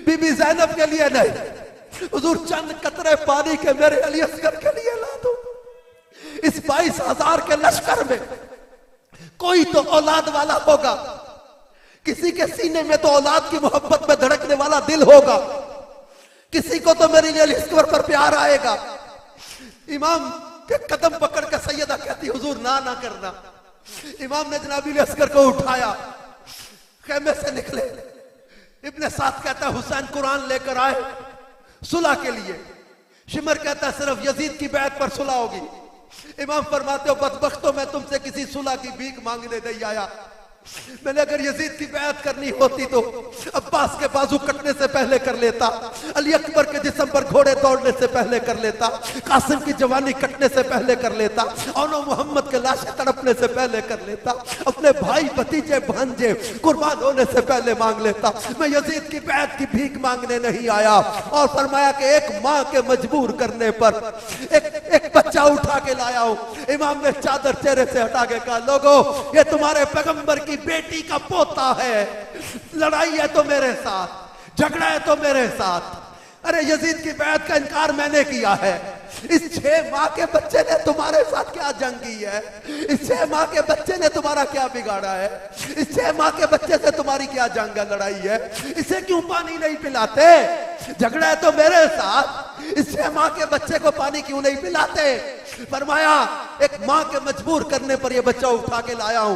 बीबी ज़ैनब के लिए नहीं, हुजूर चंद कतरे पानी के मेरे अली असगर के लिए ला दो। इस 22,000 के लश्कर में कोई तो औलाद वाला होगा, किसी के सीने में तो औलाद की मोहब्बत में धड़कने वाला दिल होगा, किसी को तो मेरे लिए अली असगर पर प्यार आएगा। इमाम के कदम पकड़ कर सैयदा कहती हुजूर ना करना। इमाम ने जनाब अली असगर को उठाया, खेमे से निकले। इब्ने साथ कहता हुसैन कुरान लेकर आए सुलह के लिए। शिमर कहता सिर्फ यजीद की बैत पर सुलह होगी। इमाम फरमाते हो बदबख्तों, मैं तुमसे किसी सुलह की भीख मांगने नहीं आया। मैंने अगर यजीद की बैत करनी होती तो अब्बास के बाजू कटने से पहले कर लेता, अली अकबर के जिस्म पर घोड़े दौड़ने से पहले कर लेता, कासिम की जवानी कटने से पहले कर लेता, औनो मोहम्मद के लाशें तड़पने से पहले कर लेता, अपने भाई भतीजे भांजे कुर्बान होने से पहले मांग लेता। मैं यजीद की बैत की भीख मांगने नहीं आया। और फरमाया कि एक माँ के मजबूर करने पर एक बच्चा उठा के लाया हूं। इमाम ने चादर चेहरे से हटा के कहा, लोगों ये तुम्हारे पैगंबर की बेटी का पोता है, लड़ाई है तो मेरे साथ, झगड़ा है तो मेरे साथ। अरे यजीद की बैत का इनकार मैंने किया है। इस 6 माह के बच्चे ने तुम्हारे साथ क्या जंग की है? इस 6 माह के बच्चे ने तुम्हारा क्या बिगाड़ा है? इस 6 माह के बच्चे से तुम्हारी क्या जंग है, लड़ाई है? इसे क्यों पानी नहीं पिलाते? झगड़ा है तो मेरे साथ, इस 6 माह के बच्चे को पानी क्यों नहीं पिलाते? फरमाया एक माँ के मजबूर करने पर यह बच्चा उठा के लाया हूं।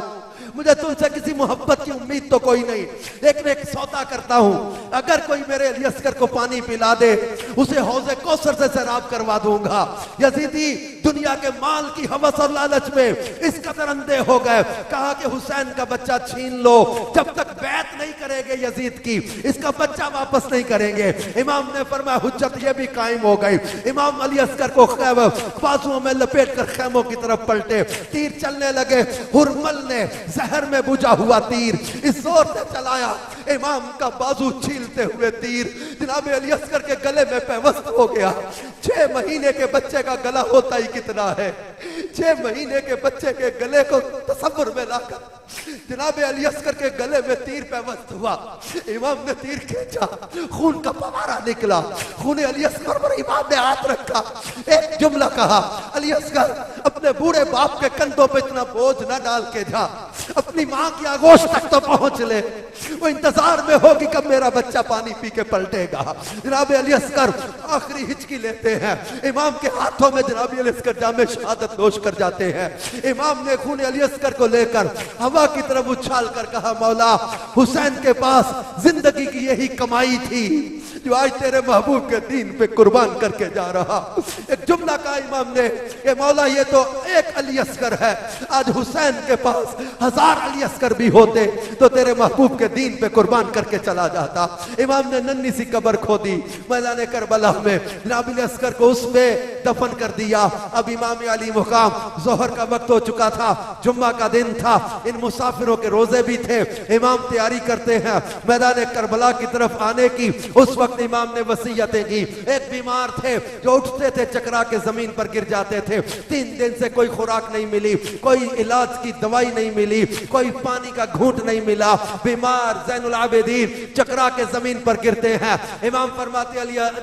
मुझे तुमसे किसी मोहब्बत की उम्मीद तो कोई नहीं, लेकिन एक सौदा करता हूं, अगर कोई मेरे अली असगर को पानी पिला दे उसे हौज़े कौसर से सैराब करवा दूंगा। यजीदी दुनिया के माल की हवस और लालच में इस कदर अंधे हो गए। कहा कि हुसैन का बच्चा छीन लो, जब तक बैत नहीं करेंगे यजीद की इसका बच्चा वापस नहीं करेंगे। इमाम ने फरमाया हुज्जत ये भी कायम हो गई। इमाम अली असगर को बाजुओं में लपेट कर खैमों की तरफ पलटे, तीर चलने लगे। हुरमल ने जहर में बुझा हुआ तीर इस जोर से चलाया, इमाम का बाजू छीलते हुए तीर जनाब अली असगर के गले में पैवस्त हो गया। 6 महीने के बच्चे का गला होता ही कितना है? 6 महीने के बच्चे के गले को तसव्वुर में लाकर जनाब अली असगर के गले में तीर पैवस्त हुआ। इमाम ने तीर खींचा, खून का फवारा निकला। खून अली असगर पर इमाम ने हाथ रखा, एक जुमला कहा, अली असगर अपने बूढ़े बाप के कंधों पे इतना बोझ न डाल के जा, अपनी माँ की आगोश तक तो पहुंच ले। वो इंतजार में होगी कब मेरा बच्चा पानी पी के पलटेगा। जनाब अली असगर आखिरी हिचकी लेते हैं। इमाम के हाथों में जनाब अली असगर जामे शहादत नोश कर जाते हैं। इमाम ने खून अली असगर को लेकर हवा की तरफ उछाल कर कहा, मौला हुसैन के पास जिंदगी की यही कमाई थी जो आज तेरे महबूब के दीन पे कुर्बान करके जा रहा। एक जुमला कहा इमाम ने कि मौला ये तो एक अली असगर है, आज हुसैन के पास 1000 अली असगर भी होते तो तेरे महबूब के दीन पे कुर्बान करके चला जाता। इमाम ने नन्ही सी कब्र खोदी मैदान करबला में, जनाब अली असगर को उसमें दफन कर दिया। अब इमाम अली मुकाम जोहर का वक्त हो चुका था, जुम्मा का दिन था, इन मुसाफिरों के रोजे भी थे। इमाम तैयारी करते हैं मैदान करबला की तरफ आने की। उस वक्त इमाम ने वसीयतें की। एक बीमार थे जो उठते थे चकरा के जमीन पर गिर जाते थे। 3 दिन से कोई खुराक नहीं मिली, कोई इलाज की दवाई नहीं मिली, कोई पानी का घूंट नहीं मिला। बीमार ज़ैनुल आबिदीन चकरा के जमीन पर गिरते हैं। इमाम फरमाते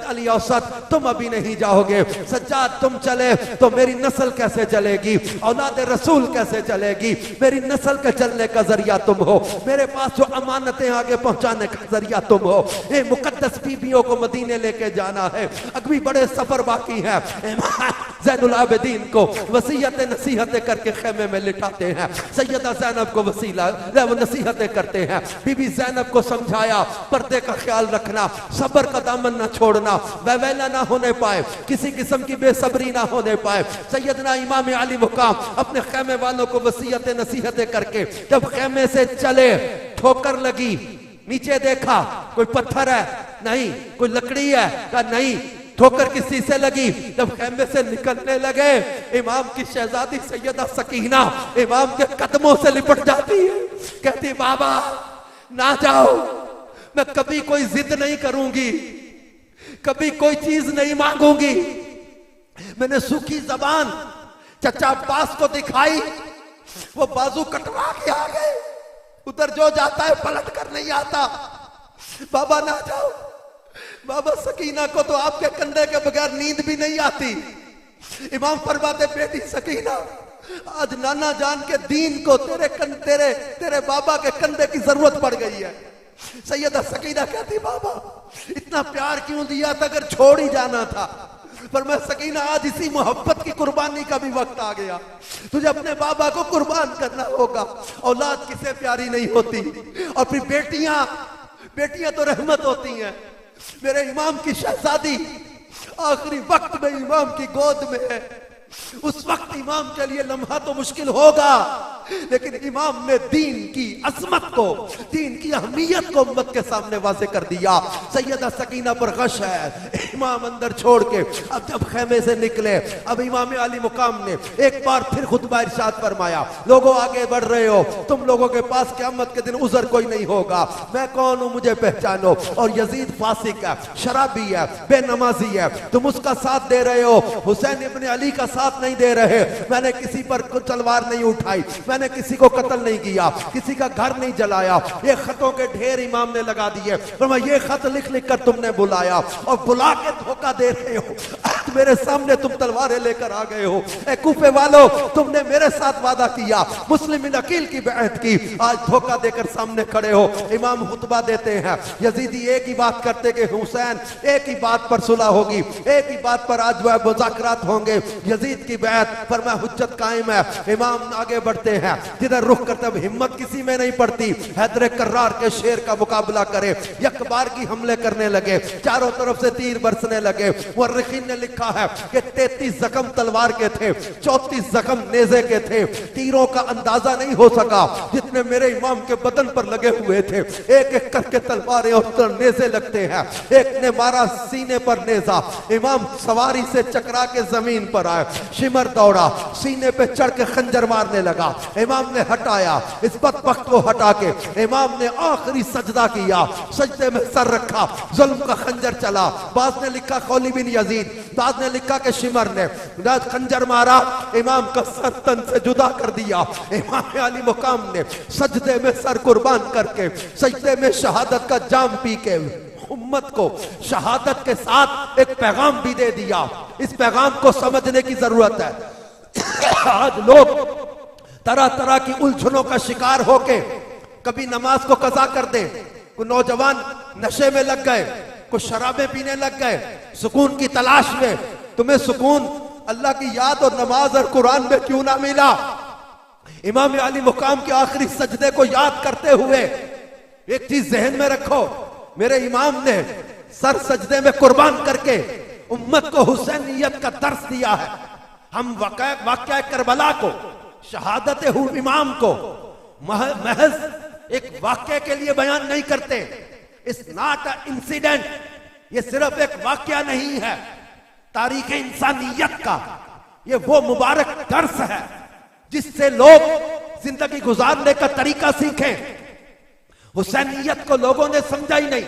अली औसत तुम अभी नहीं जाओगे, सज्जाद तुम चले तो मेरी नस्ल कैसे चलेगी, औलाद रसूल कैसे चलेगी? मेरी नस्ल के चलने का जरिया तुम हो, मेरे पास जो अमानतें आगे पहुंचाने का जरिया तुम हो। ये मुकद्दस बीबियों को मदीने लेके जाना है, अभी बड़े सफर बाकी है। ज़ैनुल आबिदीन को वसीयत नसीहतें करके खेमे में लिटाते हैं। सैयदा ज़ैनब को नसीहतें करते हैं। बीबी ज़ैनब को समझाया पर्दे का ख्याल रखना, सब्र का दामन न छोड़ना, वैवेला ना होने पाए, किसी किस्म की बेसब्री ना होने पाए। सैयदना इमाम अली मुकाम अपने खेमे वालों को वसीयतें नसीहतें करके जब खेमे से चले, ठोकर लगी, नीचे देखा कोई पत्थर है नहीं, कोई लकड़ी है का नहीं, ठोकर किसी से लगी। जब खेमे से निकलने लगे, इमाम की शहजादी सैयदा सकीना इमाम के कदमों से लिपट जाती है, कहती बाबा ना जाओ, मैं कभी कोई जिद नहीं करूंगी, कभी कोई चीज नहीं मांगूंगी। मैंने सूखी जबान चचा अब्बास को दिखाई, वो बाजू कटवा के आ गए। उधर जो जाता है पलट कर नहीं आता। बाबा ना जाओ, बाबा सकीना को तो आपके कंधे के बगैर नींद भी नहीं आती। इमाम फरमाते बेटी सकीना, आज नाना जान के दीन को तेरे बाबा के कंधे की जरूरत पड़ गई है। सैयदा सकीना कहती बाबा इतना प्यार क्यों दिया था, अगर छोड़ ही जाना था। पर मैं सकीना आज इसी मोहब्बत की कुर्बानी का भी वक्त आ गया, तुझे अपने बाबा को कुर्बान करना होगा। औलाद किसे प्यारी नहीं होती, और फिर बेटियां तो रहमत होती हैं। मेरे इमाम की शहजादी आखिरी वक्त में इमाम की गोद में है। उस वक्त इमाम के लिए लम्हा तो मुश्किल होगा, लेकिन इमाम ने दीन की अजमत को, दीन की अहमियत को उम्मत के सामने वाज़े कर दिया। सैयदा सकीना पर गश है। इमाम अंदर छोड़ के अब जब खेमे से निकले, अब इमाम अली मुकाम ने एक बार फिर खुतबा इरशाद फरमाया, लोगों आगे बढ़ रहे हो, तुम लोगों के पास क़यामत के दिन उज़र कोई नहीं होगा। मैं कौन हूं मुझे पहचानो। और यजीद फासिक है, शराबी है, बेनमाजी है, तुम उसका साथ दे रहे हो, हुसैन इब्न अली का साथ नहीं दे रहे। मैंने किसी पर तलवार नहीं उठाई, मैंने किसी को कत्ल नहीं किया, किसी का घर नहीं जलाया। ये खतों के ढेर इमाम ने लगा दिए। ये खत लिख लिख कर तुमने बुलाया और बुला के धोखा दे रहे हो। आज मेरे सामने तुम तलवारें लेकर आ गए हो। ए कूफे वालों, तुमने मेरे साथ वादा किया, मुस्लिम बिन अकील की बैत की, आज धोखा देकर सामने खड़े हो। इमाम खुतबा देते हैं। यजीदी एक ही बात करते कि हुसैन एक ही बात पर सुलह होगी, एक ही बात पर आज वह मुज़ाकरात होंगे, यजीद की बैत पर मैं हुज्जत कायम है। इमाम आगे बढ़ते हैं, जिधर रुख करते अब हिम्मत किसी में नहीं पड़ती। हैदर कर्रार के शेर का मुकाबला करे, यकबार की हमले करने लगे, चारों तरफ से तीर बरसने लगे। मुअर्रिखीन ने लिखा है कि 33 जख्म तलवार के थे, 34 जख्म नेज़े के थे। तीरों का अंदाजा नहीं हो सका जितने मेरे इमाम के बदन पर लगे हुए थे। एक एक करके तलवारें और नेज़े लगते हैं। एक ने मारा सीने पर नेज़ा, इमाम सवारी से चकरा के जमीन पर आए। शिमर दौड़ा, सीने पे चढ़ के खंजर मारने लगा। इमाम ने हटाया, इस बदबख्त को हटा के इमाम ने आखिरी सजदा किया, सजदे में सर रखा, जुल्म का खंजर चला। बाज ने लिखा खौली बिन यजीद, बाज ने लिखा कि शिमर ने खंजर मारा, इमाम का सर तन से जुदा कर दिया। इमाम अली मुकाम ने सजदे में सर कुर्बान करके, सजदे में शहादत का जाम पी के उम्मत को शहादत के साथ एक पैगाम भी दे दिया। इस पैगाम को समझने की जरूरत है। आज लोग तरह तरह की उलझनों का शिकार होके कभी नमाज को कज़ा कर दे, कोई नौजवान नशे में लग गए, कुछ शराबें पीने लग गए, सुकून की तलाश में। तुम्हें सुकून अल्लाह की याद और नमाज और कुरान में क्यों ना मिला? इमाम अली मुकाम के आखिरी सजदे को याद करते हुए एक चीज जहन में रखो, मेरे इमाम ने सर सजदे में कुर्बान करके उम्मत को हुसैनियत का दर्स दिया है। हम वाक़या करबला को, शहादत इमाम को महज एक वाक़ये के लिए बयान नहीं करते। इट्स नॉट अ इंसिडेंट, ये सिर्फ एक वाक़या नहीं है, तारीख इंसानियत का ये वो मुबारक दर्स है जिससे लोग जिंदगी गुजारने का तरीका सीखें। हुसैनियत को लोगों ने समझा ही नहीं।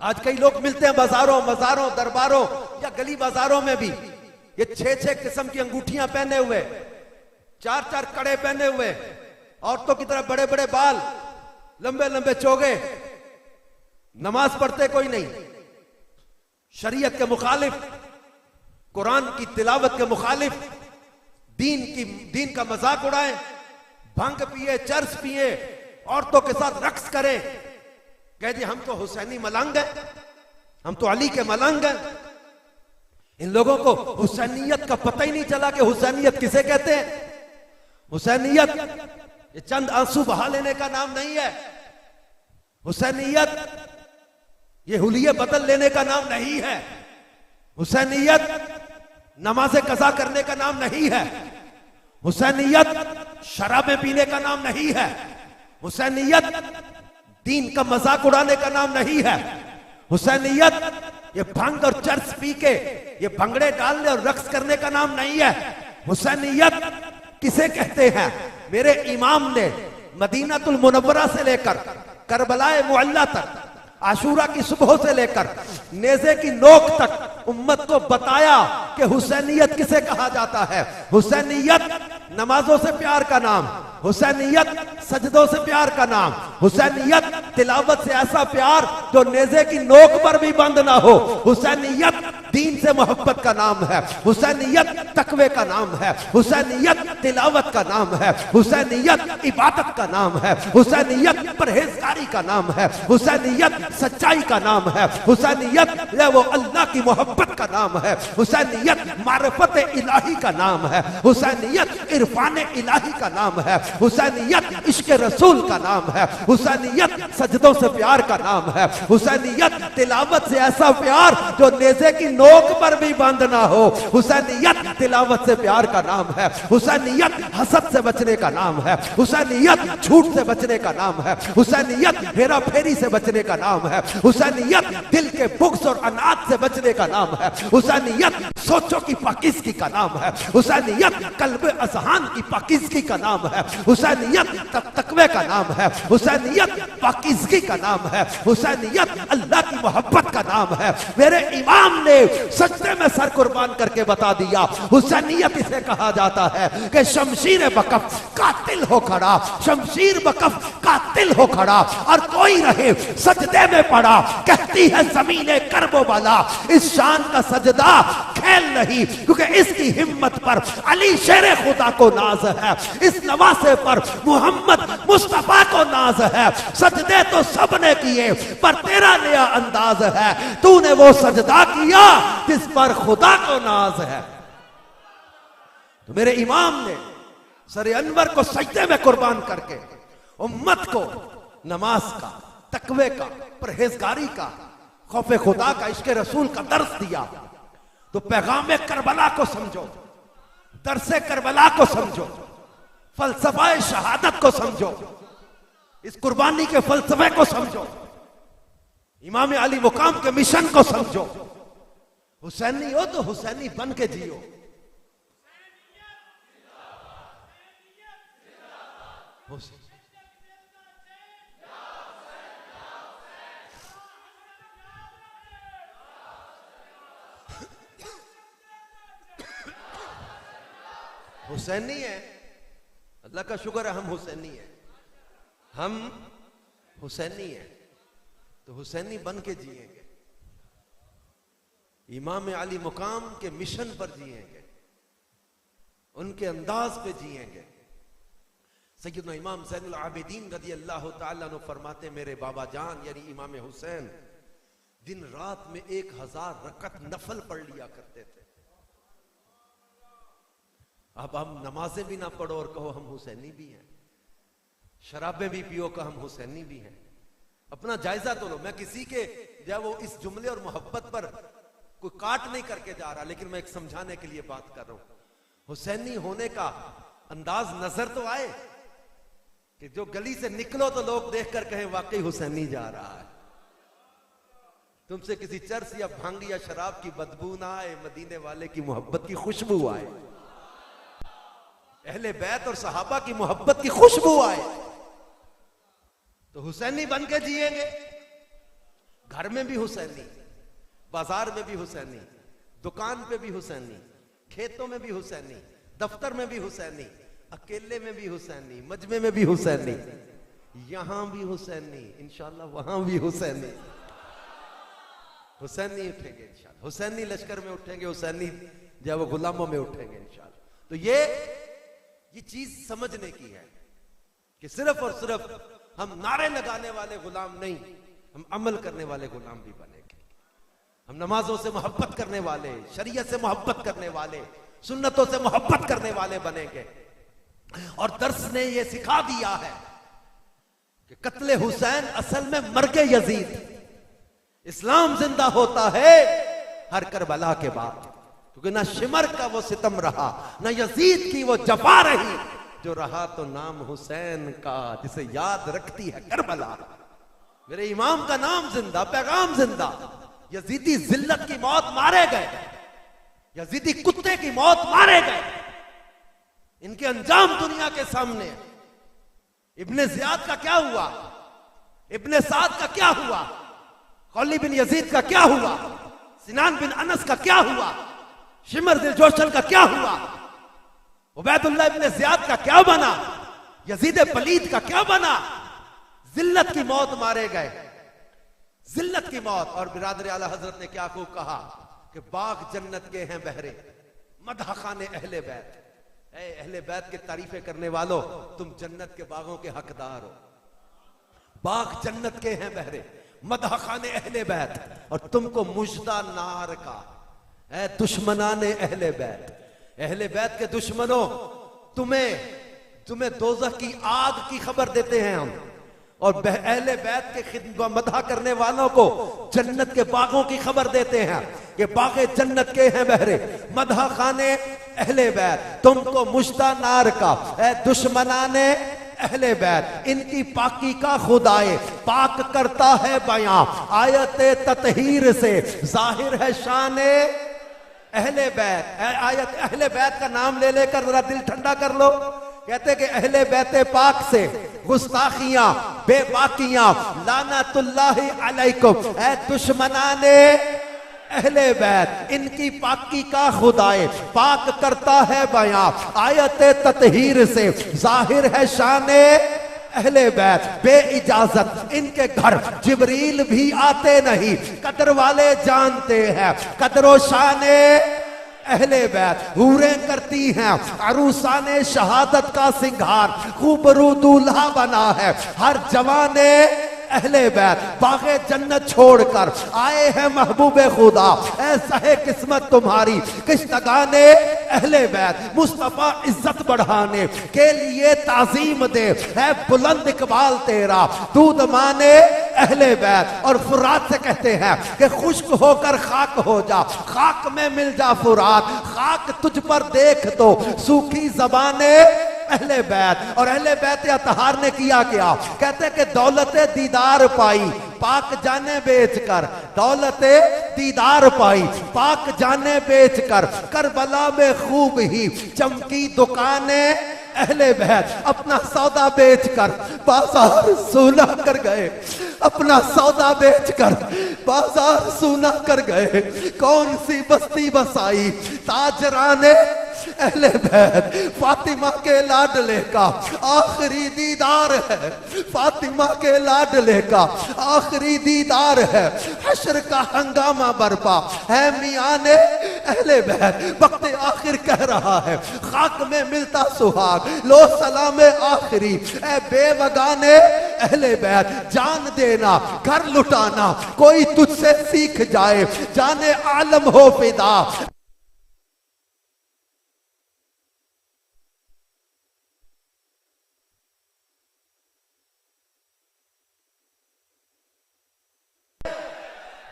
आज कई लोग मिलते हैं बाजारों, मज़ारों, दरबारों या गली बाजारों में भी, ये 6-6 किस्म की अंगूठियां पहने हुए, 4-4 कड़े पहने हुए, औरतों की तरह बड़े बड़े बाल, लंबे लंबे चोगे, नमाज पढ़ते कोई नहीं, शरीयत के मुखालिफ, कुरान की तिलावत के मुखालिफ, दीन का मजाक उड़ाए, भंग पिए, चर्च पिए, औरतों के साथ रक्स करें, कह दिए हम तो हुसैनी मलंग हैं, हम तो अली के मलंग हैं। इन लोगों को हुसैनियत का पता ही नहीं चला कि हुसैनियत किसे कहते हैं। हुसैनियत ये चंद आंसू बहा लेने का नाम नहीं है। हुसैनियत ये हुलिये बदल लेने का नाम नहीं है। हुसैनियत नमाज़े कज़ा करने का नाम नहीं है। हुसैनियत शराबें पीने का नाम नहीं है। हुसैनियत दीन का मजाक उड़ाने का नाम नहीं है। हुसैनियत ये भंग और चर्च पी के ये भंगड़े डालने और रक्स करने का नाम नहीं है। हुसैनियत किसे कहते हैं? मेरे इमाम ने मदीनातुल मुनव्वरा से लेकर करबलाए मुअल्ला तक आशूरा की सुबह से लेकर नेज़े की नोक तक उम्मत को बताया कि हुसैनियत किसे कहा जाता है। हुसैनियत नमाजों से प्यार का नाम, हुसैनियत सजदों से प्यार का नाम, हुसैनियत तिलावत से ऐसा प्यार जो नेज़े की नोक पर भी बंद ना हो, हुसैनियत दीन से मोहब्बत का नाम है, हुसैनियत तकवे का नाम है, हुसैनियत तिलावत का नाम है, हुसैनियत इबादत का नाम है, हुसैनियत परहेजगारी का नाम है, हुसैनियत सच्चाई का नाम है, हुसैनियत वो अल्लाह की मोहब्बत का नाम है, हुसैनियत मारिफत इलाही का नाम है, हुसैनियत इरफान इलाही का नाम है, हुसैनियत इश्क रसूल का नाम है, हुसैनियत सजदों से प्यार का नाम है, हुसैनियत तिलावत से ऐसा प्यार जो नेज़े की नोक पर भी बंद ना हो, हुसैनियत तिलावत से प्यार का नाम है, हुसैनियत हसद से बचने का नाम है, हुसैनियत झूठ से बचने का नाम है, हुसैनियत हेरा फेरी से बचने का नाम है, हुसैनियत दिल के बुग़्ज़ और अनाज से बचने का नाम है, हुसैनियत सोचों की पाकीज़गी का नाम है, हुसैनियत कल्ब अज़हान की पाकीज़गी का नाम है, हुसैनियत तकवे का नाम है, हुसैनियत पाकीज़गी का नाम है, हुसैनियत अल्लाह की मोहब्बत का नाम है। मेरे इमाम ने सजदे में सर कुर्बान करके बता दिया, हुसैनियत इसे कहा जाता है कि शमशीर बकफ कातिल हो खड़ा, शमशीर बकफ कातिल हो खड़ा और कोई रहे सजदे में पड़ा, कहती है ज़मीने करबो वाला इस शान का सजदा खेल नहीं, क्योंकि इसकी हिम्मत पर अली शेर खुदा को नाज है, इस नवासे पर मोहम्मद मुस्तफा को नाज है। सजदे तो सबने किए पर तेरा नया अंदाज है, तूने वो सजदा किया जिस पर खुदा को नाज है। तो मेरे इमाम ने सर अनवर को सजदे में कुर्बान करके उम्मत को नमाज का, तकवे का, परहेजगारी का, खौफे खुदा का, इश्क रसूल का दर्स दिया। तो पैगाम करबला को समझो, दरसे करबला को समझो, फलसफा शहादत को समझो, इस कुर्बानी के फलसफे को समझो, इमाम अली मुकाम के मिशन को समझो। हुसैनी हो तो हुसैनी बन के जियो। हुसैनी है, अल्लाह का शुक्र है हम हुसैनी है, हम हुसैनी है तो हुसैनी बन के जिएंगे, इमाम अली मुकाम के मिशन पर जिएंगे, उनके अंदाज पे जिएंगे। सैयदना इमाम ज़ैनुल आबिदीन रज़ी अल्लाह तआला अन्हु फरमाते, मेरे बाबा जान यानी इमाम हुसैन दिन रात में 1000 रकत नफल पढ़ लिया करते थे। अब हम नमाजें भी ना पढ़ो और कहो हम हुसैनी भी हैं, शराबें भी पियो का हम हुसैनी भी हैं। अपना जायजा तो लो। मैं किसी के जब वो इस जुमले और मोहब्बत पर कोई काट नहीं करके जा रहा, लेकिन मैं एक समझाने के लिए बात कर रहा हूं। हुसैनी होने का अंदाज नजर तो आए कि जो गली से निकलो तो लोग देखकर कहें वाकई हुसैनी जा रहा है। तुमसे किसी चर्स या भांग या शराब की बदबू ना आए, मदीने वाले की मोहब्बत की खुशबू आए, अहले बैत और सहाबा की मोहब्बत की खुशबू आए, तो हुसैनी बन के जिएंगे। घर में भी हुसैनी, बाजार में भी हुसैनी, दुकान पे भी हुसैनी, खेतों में भी हुसैनी, दफ्तर में भी हुसैनी, अकेले में भी हुसैनी, मजमे में भी हुसैनी, यहां भी हुसैनी, इंशाल्लाह वहां भी हुसैनी। हुसैनी उठेंगे इंशाल्लाह, हुसैनी लश्कर में उठेंगे, हुसैनी जब वो गुलामों में उठेंगे इंशाल्लाह। तो ये चीज समझने की है कि सिर्फ और सिर्फ हम नारे लगाने वाले गुलाम नहीं, हम अमल करने वाले गुलाम भी बनेंगे। हम नमाजों से मोहब्बत करने वाले, शरीयत से मोहब्बत करने वाले, सुन्नतों से मोहब्बत करने वाले बनेंगे। और दर्स ने यह सिखा दिया है कि कत्ले हुसैन असल में मर्गे यजीद, इस्लाम जिंदा होता है हर करबला के बाद, क्योंकि ना शिमर का वो सितम रहा, ना यजीद की वो जफा रही, जो रहा तो नाम हुसैन का जिसे याद रखती है करबला। मेरे इमाम का नाम जिंदा, पैगाम जिंदा। यजीदी जिल्लत की मौत मारे गए, यजीदी कुत्ते की मौत मारे गए, इनके अंजाम दुनिया के सामने। इब्ने जियाद का क्या हुआ, इब्ने साद का क्या हुआ, खौली बिन यजीद का क्या हुआ, सिनान बिन अनस का क्या हुआ, शिमर दिल जोशन का क्या हुआ, उबैदुल्लाह इब्न ज़ियाद का क्या बना, यजीद पलीद का क्या बना। जिल्लत की मौत मारे गए, जिल्लत की मौत। और बिरादर आला हजरत ने क्या खूब कहा कि बाग जन्नत के हैं बहरे, मदह खाने अहले बैत। अहले बैत की तारीफें करने वालों, तुम जन्नत के बागों के हकदार हो। बाग जन्नत के हैं बहरे, मदह खाने अहले बैत, और तुमको मुजदा नार का है दुश्मनाने अहले बैत। अहले बैत के दुश्मनों, तुम्हें दोज़ख की आग की खबर देते हैं हम, और अहले बैत के मदह करने वालों को जन्नत के बागों की खबर देते हैं कि बागे जन्नत के हैं बहरे, मदह खाने अहले बैत, तुमको मुश्ता नार का है दुश्मनाने अहले बैत। इनकी पाकी का खुदाए पाक करता है बयां, आयत ततहीर से जाहिर है शाने अहले बैत। आयत अहले बैत का नाम ले लेकर जरा दिल ठंडा कर लो। कहते कि अहले बैत पाक से गुस्ताखियां बेबाकियां लानतुल्लाहि अलैकुम, ऐ दुश्मनाने अहले बैत, इनकी पाकी का खुदाए पाक करता है बयां, आयत ततहीर से जाहिर है शाने अहले बैत। बे इजाजत इनके घर जिब्रील भी आते नहीं, कदर वाले जानते हैं कदरो शाने अहले बैत। हूरें करती हैं अरूसाने शहादत का सिंगार, खूबरू दूल्हा बना है हर जवाने अहले बैत। बागे जन्नत छोड़कर आए हैं महबूबे खुदा, ऐसा है किस्मत तुम्हारी किश्तगाने अहले बैत। मुस्तफा इज्जत बढ़ाने के लिए ताजीम दे, है बुलंद इकबाल तेरा दूध माने अहले बैत। और फुरात से कहते हैं कि खुश्क होकर खाक हो जा, खाक में मिल जा फुरात, खाक तुझ पर देख तो सूखी जबाने अहले बैत। और अहले बैत अतहार ने किया क्या, कहते कि दौलत दीदार पाई पाक जाने बेचकर, दौलत दीदार पाई पाक जाने बेचकर, करबला में खूब ही चमकी दुकानें अहले बैत। अपना सौदा बेचकर बाजार सूना कर गए, अपना सौदा बेचकर बाजार सूना कर गए। कौन सी बस्ती बसाई ताजराने अहले बैत। फातिमा के लाडले का आखिरी दीदार है, फातिमा के लाडले का आखिरी दीदार है। हश्र का हंगामा बरपा है मियाने अहले बैत। वक्त आखिर कह रहा है खाक में मिलता सुहाग, लो सलाम आखिरी ए बेवगाने अहले बैत। जान देना घर लुटाना कोई तुझसे सीख जाए, जाने आलम हो फिदा।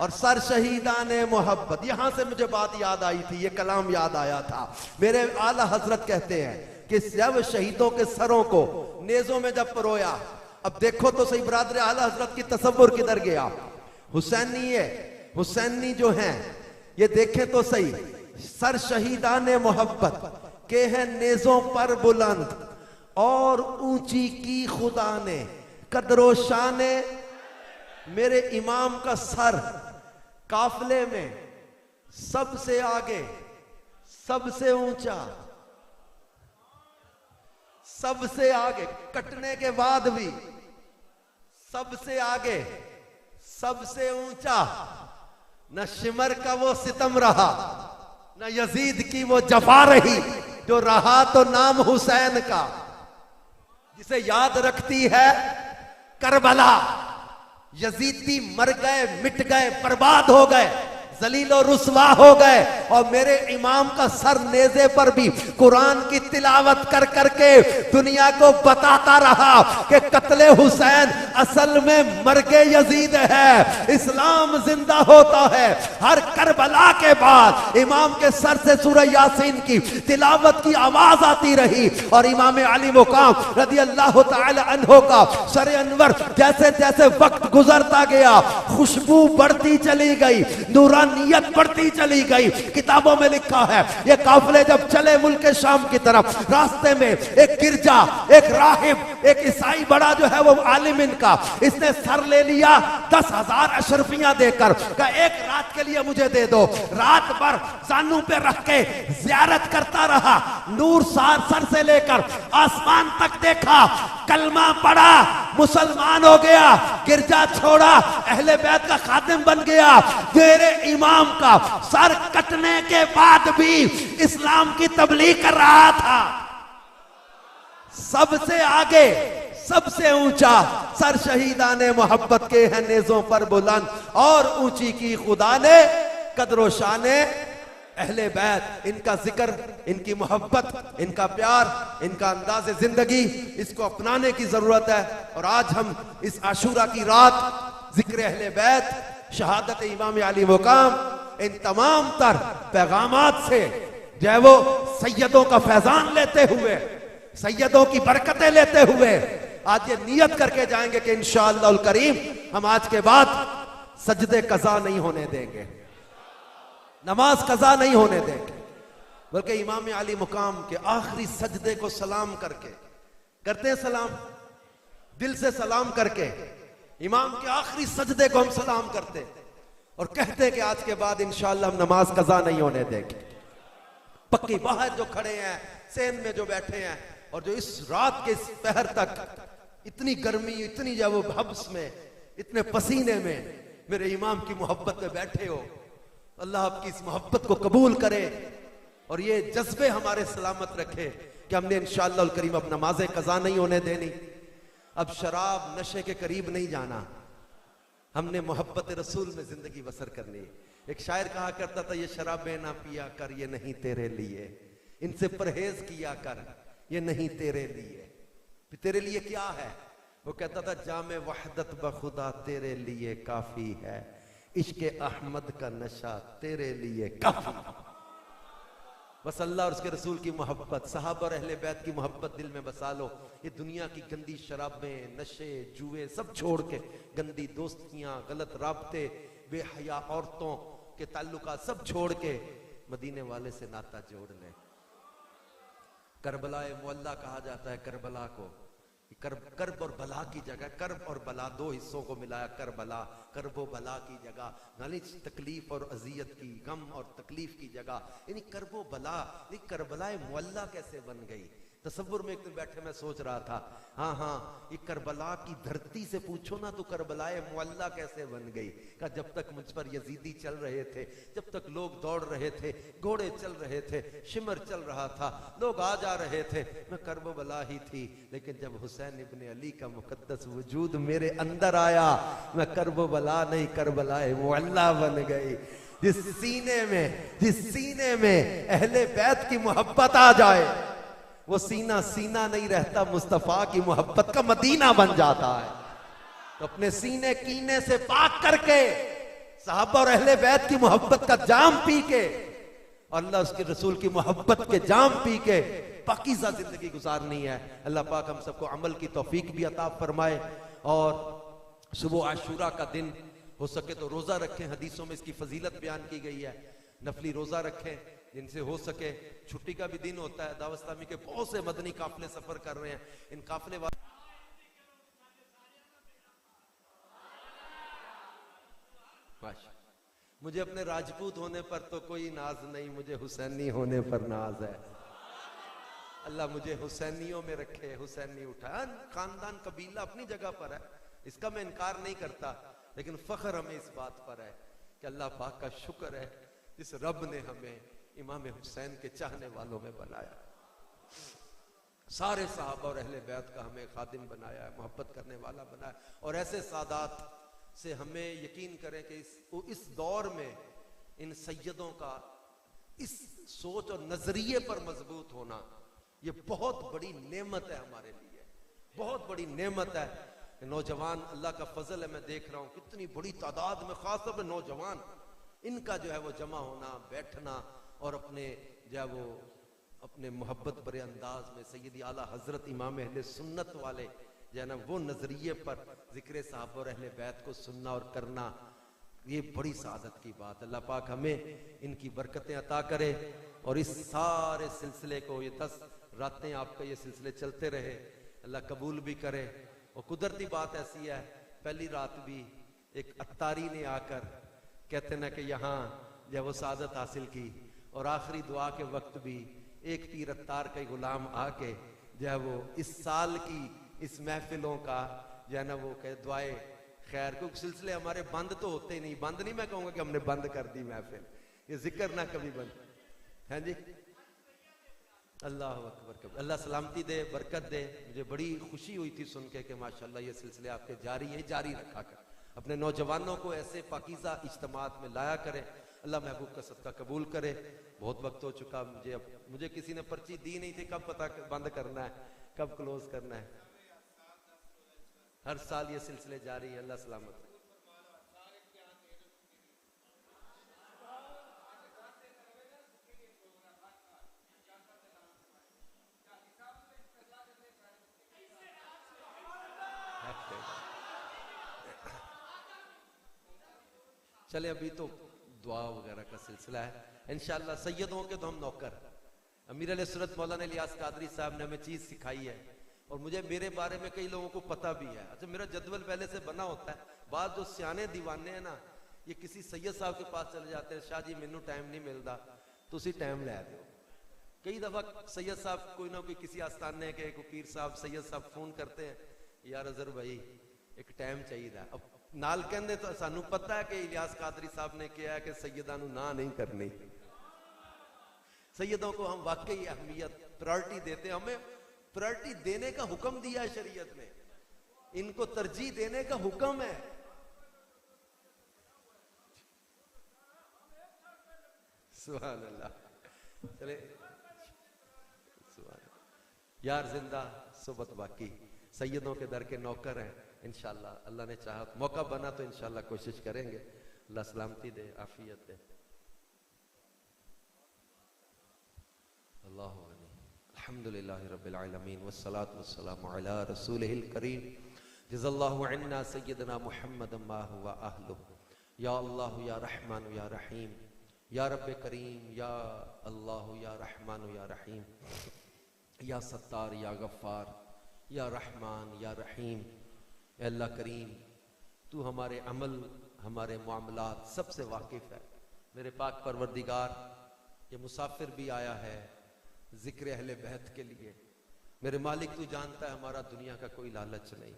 और सर शहीदाने मोहब्बत। यहां से मुझे बात याद आई थी, ये कलाम याद आया था। मेरे आला हजरत कहते हैं कि जब शहीदों के सरों को नेजों में जब परोया, अब देखो तो सही बरादर आला हजरत की तसव्वुर किधर गया। हुसैनी जो हैं ये देखें तो सही, सर शहीदाने मोहब्बत के हैं नेजों पर बुलंद, और ऊंची की खुदा ने कदरो शाने। मेरे इमाम का सर काफले में सबसे आगे, सबसे ऊंचा, सबसे आगे, कटने के बाद भी सबसे आगे, सबसे ऊंचा। न शिमर का वो सितम रहा, न यजीद की वो जफा रही, जो रहा तो नाम हुसैन का, जिसे याद रखती है करबला। यजीदी मर गए, मिट गए, बर्बाद हो गए, जलील और रुसवा हो गए, और मेरे इमाम का सर नेज़े पर भी कुरान की तिलावत कर करके दुनिया को बताता रहा कि कत्ले हुसैन असल में मरगे यजीद है, इस्लाम जिंदा होता है। हर करबला के बाद इमाम के सर से सूरह यासीन की तिलावत की आवाज आती रही, और इमाम अली मुकाम रज़ी अल्लाह तआला अन्हो का सर अनवर जैसे जैसे वक्त गुजरता गया खुशबू बढ़ती चली गई, नूरानी नीयत बढ़ती चली गई। किताबों में लिखा है ये काफिले जब चले मुल्क शाम की तरफ, रास्ते में एक गिरजा, एक राहिब, एक ईसाई बड़ा जो है वो आलिम इनका, इसने सर ले लिया 10,000 अशरफियां देकर, कहा एक रात के लिए मुझे दे दो। रात भर जानू पे रख के जियारत करता रहा, नूर सर से लेकर आसमान तक देखा, कलमा पढ़ा, मुसलमान हो गया, गिरजा छोड़ा, अहले बैत का खादिम बन गया। मेरे इमाम का सर कटने के बाद भी इस्लाम की तबलीग कर रहा था। सबसे आगे, सबसे ऊंचा सर शहीदाने मोहब्बत के हैं नेज़ों पर बुलंद, और ऊंची की खुदा ने कदरो शाने अहले बैत। इनका जिक्र, इनकी मोहब्बत, इनका प्यार, इनका अंदाज जिंदगी, इसको अपनाने की जरूरत है। और आज हम इस आशूरा की रात जिक्र अहले बैत, शहादत इमाम अली मुकाम, इन तमाम तर पैगामात से जो है वो सैयदों का फैजान लेते हुए, सैयदों की बरकतें लेते हुए आज ये नियत करके जाएंगे कि इंशाअल्लाह करीम हम आज के बाद सजदे कज़ा नहीं होने देंगे, नमाज कज़ा नहीं होने देंगे, बल्कि इमाम अली मुकाम के आखिरी सजदे को सलाम करके, करते हैं सलाम, दिल से सलाम करके इमाम के आखिरी सजदे को हम सलाम करते और कहते हैं कि आज के बाद इंशाअल्लाह हम नमाज कज़ा नहीं होने देंगे। पक्की बाहर जो खड़े हैं, सेन में जो बैठे हैं, और जो इस रात के इस पहर तक इतनी गर्मी, इतनी जो वो हब्स में, इतने पसीने में मेरे इमाम की मोहब्बत में बैठे हो, अल्लाह आपकी इस मोहब्बत को कबूल करे और ये जज्बे हमारे सलामत रखे कि हमने इंशाअल्लाह करीम अब नमाज़ें कज़ा नहीं होने देनी, अब शराब नशे के करीब नहीं जाना, हमने मोहब्बत रसूल में जिंदगी बसर करनी। एक शायर कहा करता था, ये शराबें ना पिया कर, ये नहीं तेरे लिए, इनसे परहेज किया कर, ये नहीं तेरे लिए। तेरे लिए क्या है? वो कहता था, जामे वहदत बखुदा तेरे लिए काफी है, इश्क अहमद का नशा तेरे लिए काफी। बस अल्लाह और उसके रसूल की मोहब्बत, सहाबा और अहले बैत की मोहब्बत दिल में बसा लो। ये दुनिया की गंदी शराबें, नशे, जुए सब छोड़ के, गंदी दोस्तियां, गलत राब्ते, बेहया औरतों के ताल्लुकात सब छोड़ के मदीने वाले से नाता जोड़ ले। करबलाए मुअल्ला कहा जाता है करबला को, कर्ब और बला की जगह, कर्ब और बला दो हिस्सों को मिलाया करबला, कर्ब और बला की जगह, यानी तकलीफ और अजियत की, गम और तकलीफ की जगह, यानी कर्ब और बला। करबलाए मुअल्ला कैसे बन गई? तसव्वुर में एक दिन बैठे मैं सोच रहा था, हाँ ये करबला की धरती से पूछो ना तो करबलाए मुअल्ला कैसे बन गई? का जब तक मुझ पर यजीदी चल रहे थे, जब तक लोग दौड़ रहे थे, घोड़े चल रहे थे, शिमर चल रहा था, लोग आ जा रहे थे, मैं करबला ही थी। लेकिन जब हुसैन इब्ने अली का मुकद्दस वजूद मेरे अंदर आया, मैं करबला नहीं करबलाए मुअल्ला बन गई। जिस सीने में अहले बैत की मोहब्बत आ जाए, वो सीना सीना नहीं रहता, मुस्तफा की मोहब्बत का मदीना बन जाता है। तो अपने सीने कीने से पाक करके, साहबा और अहले बैत की मोहब्बत का जाम पी के, और अल्लाह उसके रसूल की मोहब्बत के जाम पी के पाकीज़ा जिंदगी गुजारनी है। अल्लाह पाक हम सबको अमल की तौफीक भी अता फरमाए। और सुबह आशूरा का दिन हो सके तो रोजा रखें, हदीसों में इसकी फजीलत बयान की गई है। नफली रोजा रखें, जिनसे हो सके। छुट्टी का भी दिन होता है, दावत इस्लामी के बहुत से मदनी काफिले सफर कर रहे हैं। इन काफिले मुझे अपने राजपूत होने पर तो कोई नाज नहीं, मुझे हुसैनी होने पर नाज है। अल्लाह मुझे हुसैनियों में रखे, हुसैनी उठाए। खानदान कबीला अपनी जगह पर है, इसका मैं इनकार नहीं करता, लेकिन फख्र हमें इस बात पर है कि अल्लाह पाक का शुक्र है जिस रब ने हमें इमाम हुसैन के चाहने वालों में बनाया, सारे साहबा और अहले बैत का हमें खादिम बनाया है, मोहब्बत करने वाला बनाया। और ऐसे सादात से हमें यकीन करें कि इस दौर में इन सैयदों का इस सोच और नजरिए पर मजबूत होना, ये बहुत बड़ी नेमत है हमारे लिए, बहुत बड़ी नेमत है। नौजवान, अल्लाह का फजल है, मैं देख रहा हूं कितनी बड़ी तादाद में, खासतौर पर नौजवान, इनका जो है वो जमा होना, बैठना और अपने जो है वो अपने मोहब्बत भरे अंदाज में सैयदी आला हजरत इमाम अहले सुन्नत वाले जो है ना, वो नजरिए पर जिक्र साहब और अहले बैत को सुनना और करना, ये बड़ी सादत की बात। अल्लाह पाक हमें इनकी बरकतें अता करे और इस सारे सिलसिले को, ये 10 रातें आपका ये सिलसिले चलते रहे, अल्लाह कबूल भी करे। और कुदरती बात ऐसी है, पहली रात भी एक अत्तारी ने आकर कहते ना कि यहाँ जब वो सादत हासिल की, और आखिरी दुआ के वक्त भी एक पीर अत्तार का गुलाम आके जो है वो इस साल की इस महफिलों का जो है ना वो कहे दुआए खैर, क्योंकि सिलसिले हमारे बंद तो होते ही नहीं। बंद नहीं मैं कहूँगा कि हमने बंद कर दी महफिल, ये जिक्र ना कभी बंद है जी। अल्लाह अकबर कबर। अल्लाह सलामती दे, बरकत दे। मुझे बड़ी खुशी हुई थी सुन के कि माशाल्लाह ये सिलसिले आपके जारी है, जारी रखा कर, अपने नौजवानों को ऐसे पाकीज़ा इज्तिमात में लाया करें। अल्लाह महबूब का सदका कबूल करे। बहुत वक्त हो चुका, मुझे किसी ने पर्ची दी नहीं थी कब पता बंद करना है, कब क्लोज करना है। हर साल ये सिलसिले जारी है। अल्लाह सलामत है। चले अभी तो दुआ वगैरह का सिलसिला है इंशाअल्लाह। सैयदों के तो हम नौकर, अमीर अलहज़रत मौलाना इलियास कादरी साहब ने हमें चीज सिखाई है, और मुझे मेरे बारे में कई लोगों को पता भी है। अच्छा, मेरा जदवल पहले से बना होता है। बाद जो सियाने दीवाने हैं ना, ये किसी सैयद साहब के पास चले जाते हैं, शाह जी मैनू टाइम नहीं मिलता, तो उसी टाइम लै दो। कई दफा सैयद साहब कोई ना कोई किसी आस्थाने के को पीर साहब सैयद साहब फोन करते हैं, यार अजहर भाई एक टाइम चाहिए। अब नाल कहते तो सानू पता है कि इलियास कादरी साहब ने किया है कि सैयदा नू ना नहीं करनी। सैयदों को हम वाकई अहमियत प्रायोरिटी देते हैं, हमें प्रायोरिटी देने का हुक्म दिया है शरीयत में, इनको तरजीह देने का हुक्म है। सुभान अल्लाह। चले यार जिंदा सोबत बाकी, सैयदों के दर के नौकर हैं इंशाअल्लाह। अल्लाह ने चाहा मौका बना तो इंशाअल्लाह कोशिश करेंगे। अल्लाह सलामती दे, आफियत दे। अल्लाह अल्हम्दुलिल्लाहि रब्बिल आलमीन वस्सलातु वस्सलामु अला रसूलिहिल करीम जज़ल्लाहु अन्ना सय्यदना मुहम्मद मा हुवा अहलुहु। या अल्लाह या रहमान या रहीम, या रब्बे करीम, या अल्लाह या रहमान या रहीम, या सत्तार या गफ्फार, या रहमान या रहीम। अल्लाह करीम, तू हमारे अमल हमारे मामलात सबसे वाकिफ है। मेरे पाक परवरदिगार, ये मुसाफिर भी आया है जिक्र अहले बैत के लिए। मेरे मालिक तू जानता है हमारा दुनिया का कोई लालच नहीं।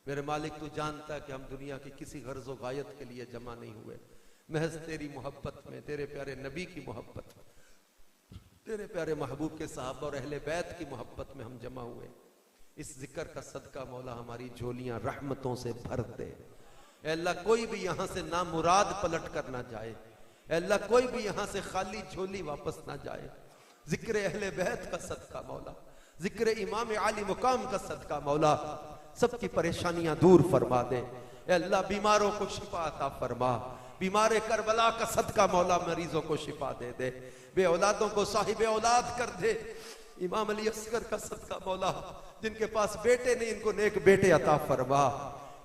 मेरे मालिक तू जानता है कि हम दुनिया की किसी गर्ज़ो गायत के लिए जमा नहीं हुए, महज तेरी मोहब्बत में, तेरे प्यारे नबी की मोहब्बत में, तेरे प्यारे महबूब के साहबा और अहले बैत की मोहब्बत में हम जमा हुए। इस जिक्र का सदका मौला हमारी झोलियां रहमतों से भर दे। अल्लाह कोई भी यहां से ना मुराद पलट कर ना जाए, अल्लाह कोई भी यहां से खाली झोली वापस ना जाए। जिक्र अहले बैत का सदका मौला, जिक्र इमाम आली मुकाम का सदका मौला, सबकी परेशानियां दूर फरमा दे। अल्लाह बीमारों को शिफा अता फरमा, बीमारे करबला का सदका मौला मरीजों को शिफा दे दे, बे औलादों को साहिब औलाद कर दे। इमाम अली असगर का सदका मौला, जिनके पास बेटे नहीं इनको नेक बेटे अता फरमा।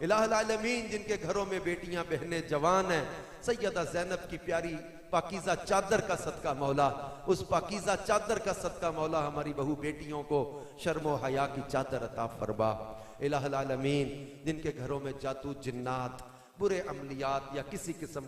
इलाहुल आलमीन, जिनके घरों में बेटियां बहनें जवान हैं, सैयदा ज़ैनब की प्यारी पाकीज़ा चादर का सदका मौला, उस पाकीज़ा चादर का सदका मौला हमारी बहू बेटियों को शर्म व हया की चादर अता फरमा। इलाहुल आलमीन, जिनके घरों में जादू जिन्नात बुरे अमलियात या किसी किस्म